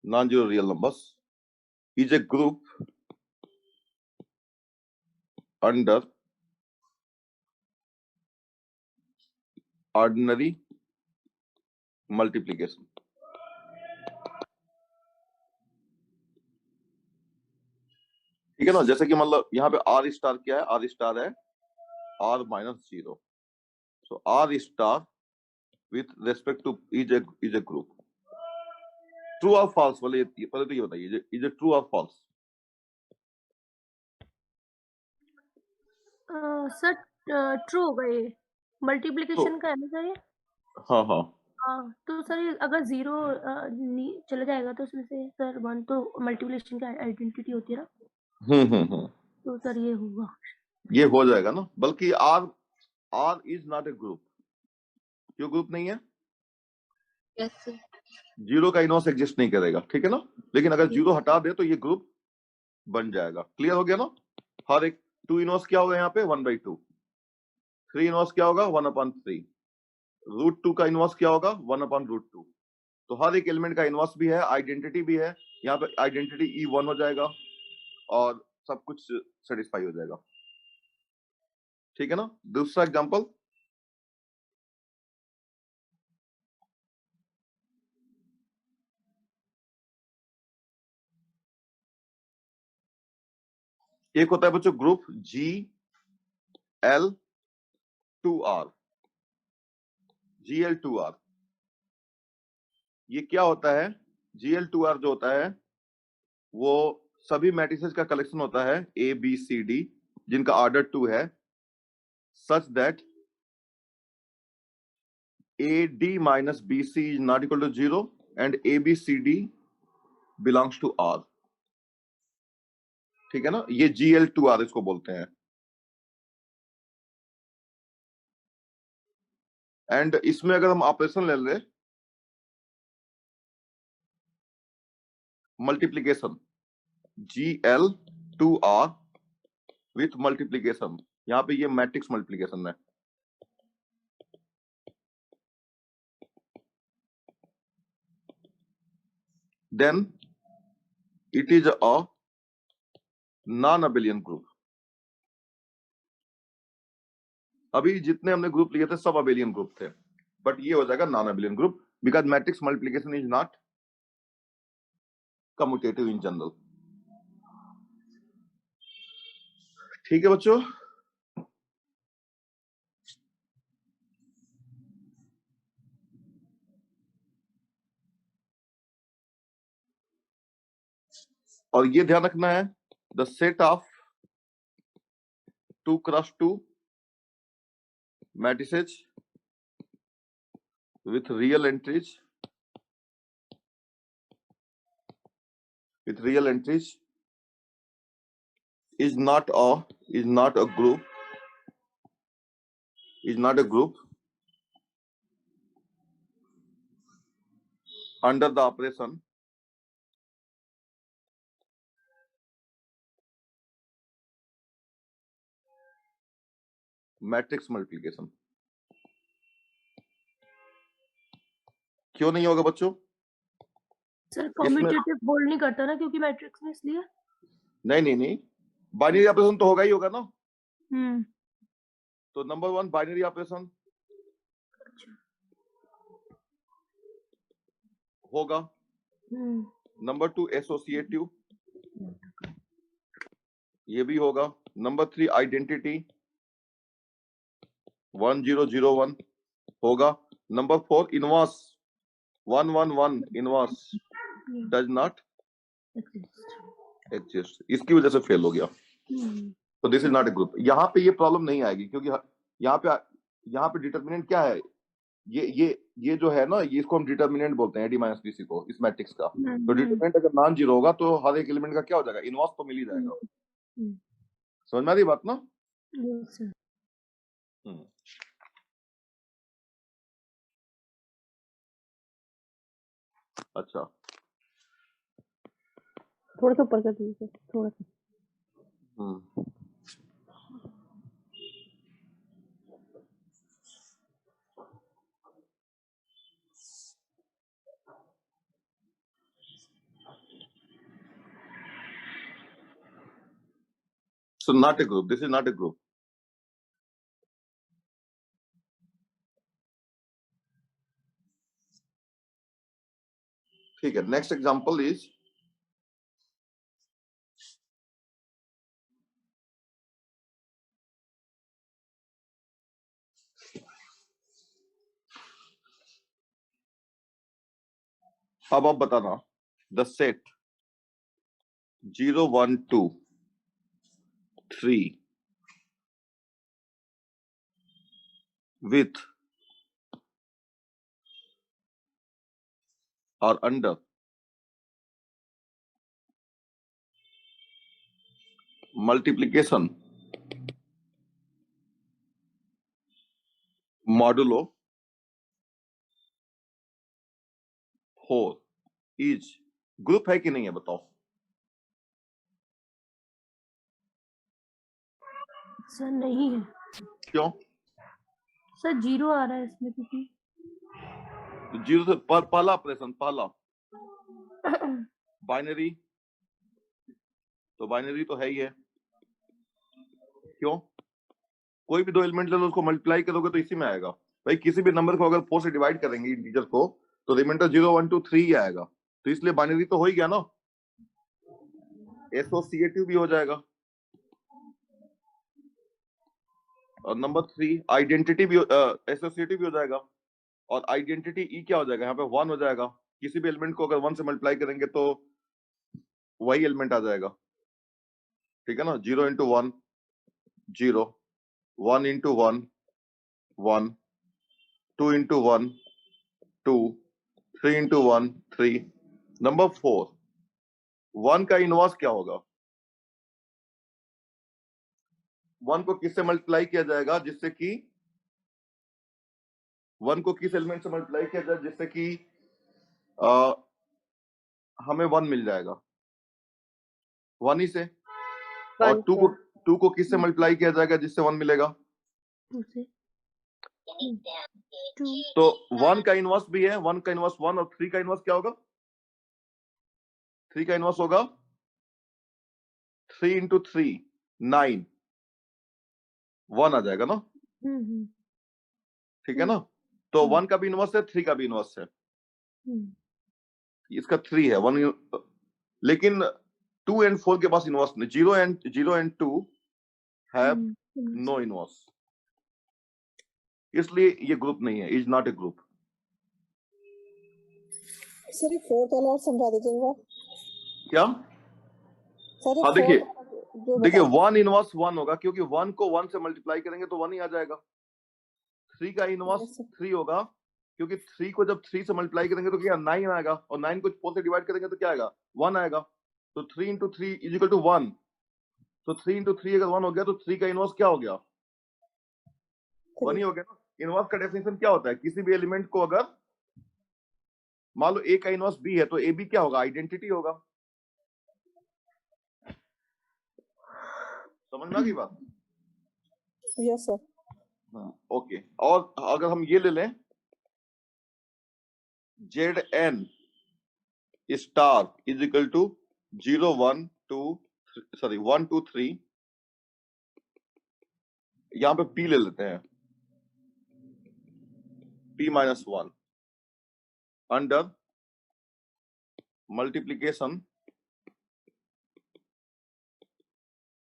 Non-zero real numbers is a group under ordinary multiplication. ठीक है ना, जैसे कि मतलब यहाँ पे आर स्टार क्या है, आर स्टार है R minus zero, so R star with respect to is a group. True और फॉल्स, पहले तो ये बताइए, इज ए ट्रू और फॉल्स? सर ट्रू होगा ये, मल्टीप्लिकेशन का है ना सर ये? हाँ हाँ हाँ, तो सर ये अगर जीरो चला जाएगा तो उसमें से सर 1 तो मल्टीप्लिकेशन का आइडेंटिटी होती है ना। तो सर ये होगा, ये हो जाएगा ना, बल्कि R is not a group. क्यों ग्रुप नहीं है? Yes sir. जीरो का इनवर्स एग्जिस्ट नहीं करेगा, ठीक है ना, लेकिन अगर जीरो हटा दे तो ये ग्रुप बन जाएगा। क्लियर हो गया ना? हर एक 2 इनवर्स क्या होगा यहाँ पे 1/2, 3 इनवर्स क्या होगा 1/3, √2 का इनवर्स क्या होगा 1/√2। तो हर एक एलिमेंट का इनवर्स भी है, आइडेंटिटी भी है। यहाँ पे आइडेंटिटी E1 हो जाएगा और सब कुछ सेटिस्फाई हो जाएगा, ठीक है ना। दूसरा एग्जांपल, एक होता है बच्चों ग्रुप GL2R। GL2R ये क्या होता है? GL2R जो होता है वो सभी मैट्रिसेस का कलेक्शन होता है ABCD जिनका ऑर्डर 2 है, such that AD minus BC is not equal to 0 and ABCD belongs to R। ठीक है ना, ये GL2R इसको बोलते हैं। एंड इसमें अगर हम ऑपरेशन ले ले मल्टीप्लीकेशन, GL2R विथ मल्टीप्लीकेशन, यहां पे ये मैट्रिक्स मल्टीप्लीकेशन है। Then it is a non abelian group. अभी जितने हमने ग्रुप लिए थे सब अबेलियन ग्रुप थे, बट ये हो जाएगा non abelian group because matrix multiplication is not commutative in general. ठीक है बच्चों, और ये ध्यान रखना है, the set of 2x2 matrices with real entries is not a group under the operation matrix multiplication. क्यों नहीं होगा बच्चों? सर कम्यूटेटिव बोल्ड नहीं करता ना क्योंकि मैट्रिक्स में, इसलिए। नहीं, बाइनरी ऑपरेशन तो होगा ही होगा ना। तो नंबर 1 बाइनरी ऑपरेशन होगा, नंबर 2 एसोसिएटिव ये भी होगा, नंबर 3 आइडेंटिटी 1001 होगा, number 4 inverse 111 inverse does not exist, इसकी वजह से फेल हो गया। तो this is not a group. यहाँ पे ये प्रॉब्लम नहीं आएगी क्योंकि यहाँ पे डिटरमिनेंट क्या है, ये ये जो है ना, ये इसको हम डिटर्मिनेंट बोलते हैं, डी माइनस डीसी को, इस मैट्रिक्स का। तो हम्म, डिटर्मिनेंट अगर नॉन जीरो होगा तो हर एक एलिमेंट का क्या हो जाएगा, इनवर्स तो मिल ही जाएगा। हम्म, समझ में आ रही बात ना? yes, sir. हम्म। अच्छा, थोड़ा सा ऊपर कर दीजिए, थोड़ा सा। हम्म। So not a group. This is not a group. ठीक है, next example is अब आप बताना, the set 0 1 2 3 with or under multiplication modulo 4 is group है कि नहीं है, बताओ। सर नहीं है क्यों? सर, 0 आ रहा है इसमें क्योंकि जीरो से पहला ऑपरेशन, पहला बाइनरी, तो बाइनरी तो है ही है। क्यों? कोई भी दो एलिमेंट ले लो, उसको मल्टीप्लाई करोगे तो इसी में आएगा। भाई किसी भी नंबर को अगर 4 से डिवाइड करेंगे इंटीजर को, तो रिमाइंडर 0 1 2 3 ही आएगा। तो इसलिए बाइनरी तो हो ही गया ना, एसोसिएटिव भी हो जाएगा। और नंबर 3 आइडेंटिटी भी एसोसिएटिव भी हो जाएगा। और आइडेंटिटी ई क्या हो जाएगा, यहाँ पे 1 हो जाएगा। किसी भी एलिमेंट को अगर 1 से मल्टीप्लाई करेंगे तो वही एलिमेंट आ जाएगा। ठीक है ना, 0 into 1 0, 1 into 1 1, 2 into 1 2, 3 into 1 3। Number 4, 1 का इनवर्स क्या होगा? 1 को किससे मल्टीप्लाई किया जाएगा जिससे कि 1 को किस एलिमेंट से मल्टीप्लाई किया जाए जिससे कि हमें 1 मिल जाएगा? 1 ही से। और 2 को किससे मल्टीप्लाई किया जाएगा जिससे 1 मिलेगा? 2 से 2 तो 1 का इनवर्स भी है, 1 का इनवर्स 1, और 3 का इनवर्स क्या होगा? 3 का इनवर्स होगा 3 इंटू 3 9, 1 आ जाएगा ना। ठीक है ना, तो 1 का भी इनवर्स है, 3 का भी इनवर्स है। इसका 3 है 1, लेकिन 2 एंड 4 के पास इनवर्स नहीं। 0 एंड 2 हैव नो इनवर्स, इसलिए ये ग्रुप नहीं है, is not a group. Sir, एक फोर्थ वाला और समझा दीजिएगा। क्या? सर, हाँ देखिए, देखिए 1 इनवर्स 1 होगा, क्योंकि 1 को 1 से मल्टीप्लाई करेंगे तो 1 ही आ जाएगा। 3 का इनवर्स 3 होगा, क्योंकि 3 को जब 3 से मल्टीप्लाई करेंगे तो क्या 9 आएगा, और 9 को 4 से डिवाइड करेंगे तो क्या आएगा, 1 आएगा। तो 3 इंटू 3 इज इक्वल टू 1। तो 3 इंटू 3 अगर 1 हो गया तो 3 का इनवर्स क्या हो गया, 1 ही हो गया ना। इनवर्स का डेफिनेशन क्या होता है? किसी भी एलिमेंट को अगर मान लो ए का इनवर्स बी है तो ए बी क्या होगा, आइडेंटिटी होगा। समझ में आ गई बात? Yes sir. ओके, और अगर हम ये ले लें, Z N star is equal to 0 1 2 sorry 1 2 3, यहां पे पी ले लेते हैं, p minus 1 under multiplication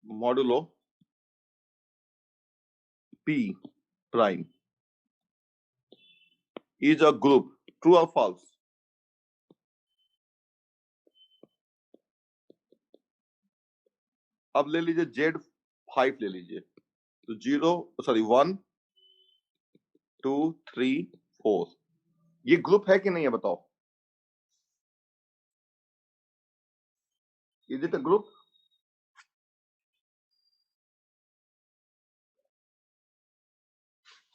modulo p prime is a group, true और फॉल्स? अब ले लीजिए Z5 ले लीजिए, तो 1 2 3 4 ये ग्रुप है कि नहीं है बताओ? Is it a group?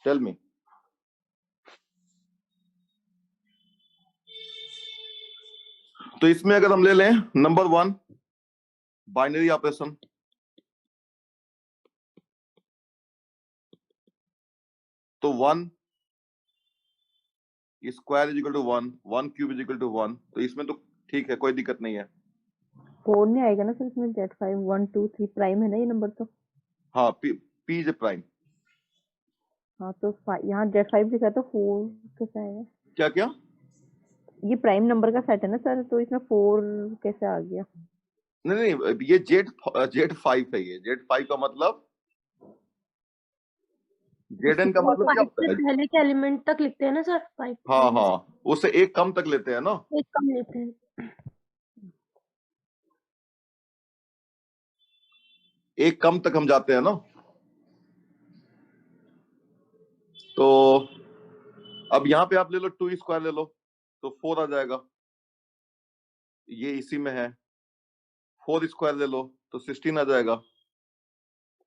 Tell me. तो इसमें अगर हम ले लें नंबर 1 बाइनरी ऑपरेशन, तो 1 square is equal to 1, 1 cube is equal to 1, तो इसमें तो ठीक है, कोई दिक्कत नहीं है। 4 नहीं आएगा ना सर इसमें? Z5 1 2 3 प्राइम है ना ये नंबर तो? हाँ, पी इज ए प्राइम। हाँ तो यहाँ Z5 लिखा है तो 4 कैसे आएगा? क्या क्या? ये प्राइम नंबर का सेट है ना सर, तो इसमें 4 कैसे आ गया? नहीं नहीं, ये Z5 है। ये Z5 का मतलब, Zn का मतलब क्या 5 होता से है? पहले के एलिमेंट तक लिखते हैं ना सर? 5 हाँ हाँ, उससे एक कम तक लेते हैं ना। एक कम लेते हैं। एक कम तक हम जाते हैं ना। तो अब यहाँ पे आप ले लो 2 स्क्वायर ले लो तो 4 आ जाएगा, ये इसी में है। 4 स्क्वायर ले लो तो 16 आ जाएगा,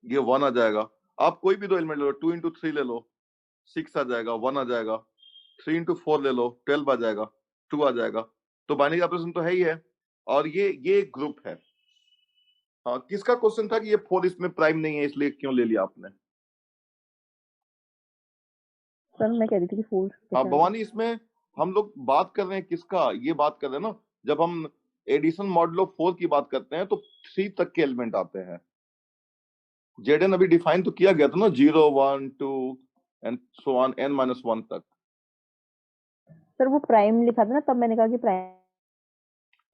ये 1 आ जाएगा। आप कोई भी दो एलिमेंट ले लो, 2 इंटू 3 ले लो 6 आ जाएगा, 1 आ जाएगा। 3 इंटू 4 ले लो 12 आ जाएगा, 2 आ जाएगा। तो बाइनरी ऑपरेशन तो है ही है, और ये एक ग्रुप है। हाँ, किसका क्वेश्चन था कि ये 4 इसमें प्राइम नहीं है, इसलिए क्यों ले लिया आपने? सर मैं कह रही थी कि 4 हाँ भवानी, इसमें हम लोग बात कर रहे हैं किसका? ये बात कर रहे हैं ना, जब हम एडिशन मॉडुलो 4 की बात करते हैं तो 3 तक के एलिमेंट आते हैं। Zn अभी डिफाइन तो किया गया था ना, 0 1 2 एंड सो ऑन n-1 तक। सर वो प्राइम लिखा था ना, तब मैंने कहा कि प्राइम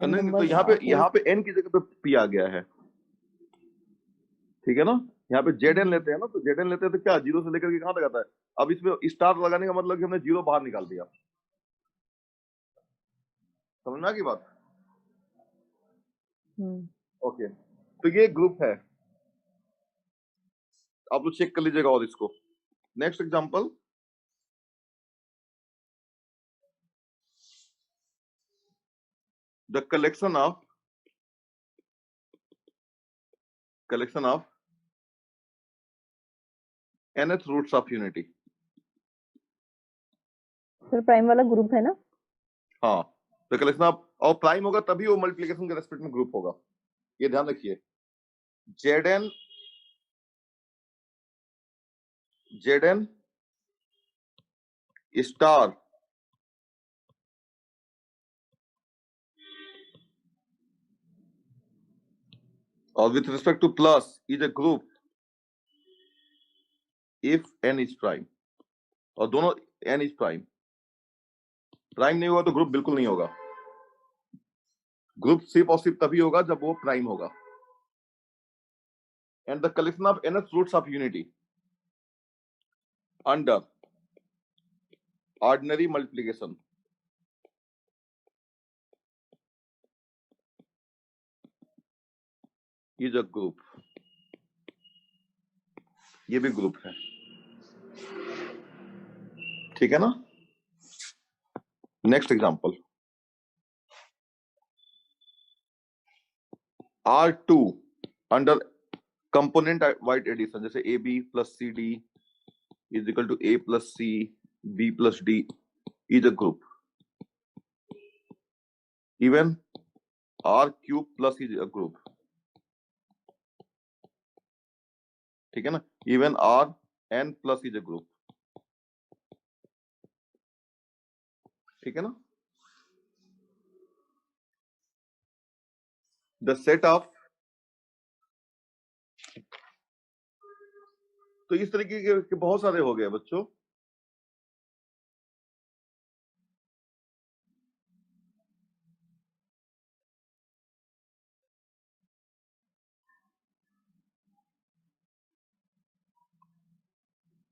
नहीं, नंबर तो यहाँ पे n की जगह पे p आ गया है, ठीक है ना। यहाँ पे Zn लेते हैं ना, तो Zn लेते हैं तो क्या 0 से लेकर के कहाँ तक आता है? अब इसमें स्टार लगाने का मतलब कि हमने 0 बाहर निकाल दिया। समझना की बात? ओके, तो ये ग्रुप है, आप लोग चेक कर लीजिएगा। और इसको next example, the collection of nth roots of unity. Sir prime वाला ग्रुप है ना? हाँ, द कलेक्शन ऑफ, और प्राइम होगा तभी वो मल्टीप्लिकेशन के रेस्पेक्ट में ग्रुप होगा, ये ध्यान रखिए। Zn स्टार और with respect to plus is a group if n is prime, और दोनों n is prime। प्राइम नहीं होगा तो ग्रुप बिल्कुल नहीं होगा। ग्रुप सिर्फ और सिर्फ तभी होगा जब वो प्राइम होगा। And the collection of nth roots of unity under ordinary multiplication is a group. ये भी ग्रुप है, ठीक है ना। Next example, R2 under component wise addition, जैसे AB plus CD is equal to A plus C B plus D is a group. Even R cube plus is a group, ठीक है ना। Even Rn plus is a group, ठीक है ना। The set of, तो इस तरीके के बहुत सारे हो गए बच्चों।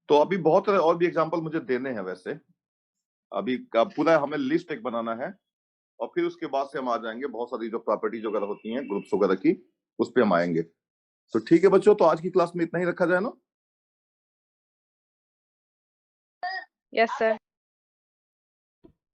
तो अभी बहुत सारे और भी एग्जांपल मुझे देने हैं वैसे, अभी पूरा हमें लिस्ट एक बनाना है, और फिर उसके बाद से हम आ जाएंगे बहुत सारी जो प्रॉपर्टीज वगैरह होती हैं ग्रुप्स वगैरह की, उस पर हम आएंगे। तो ठीक है बच्चों, तो आज की क्लास में इतना ही रखा जाए ना। Yes sir.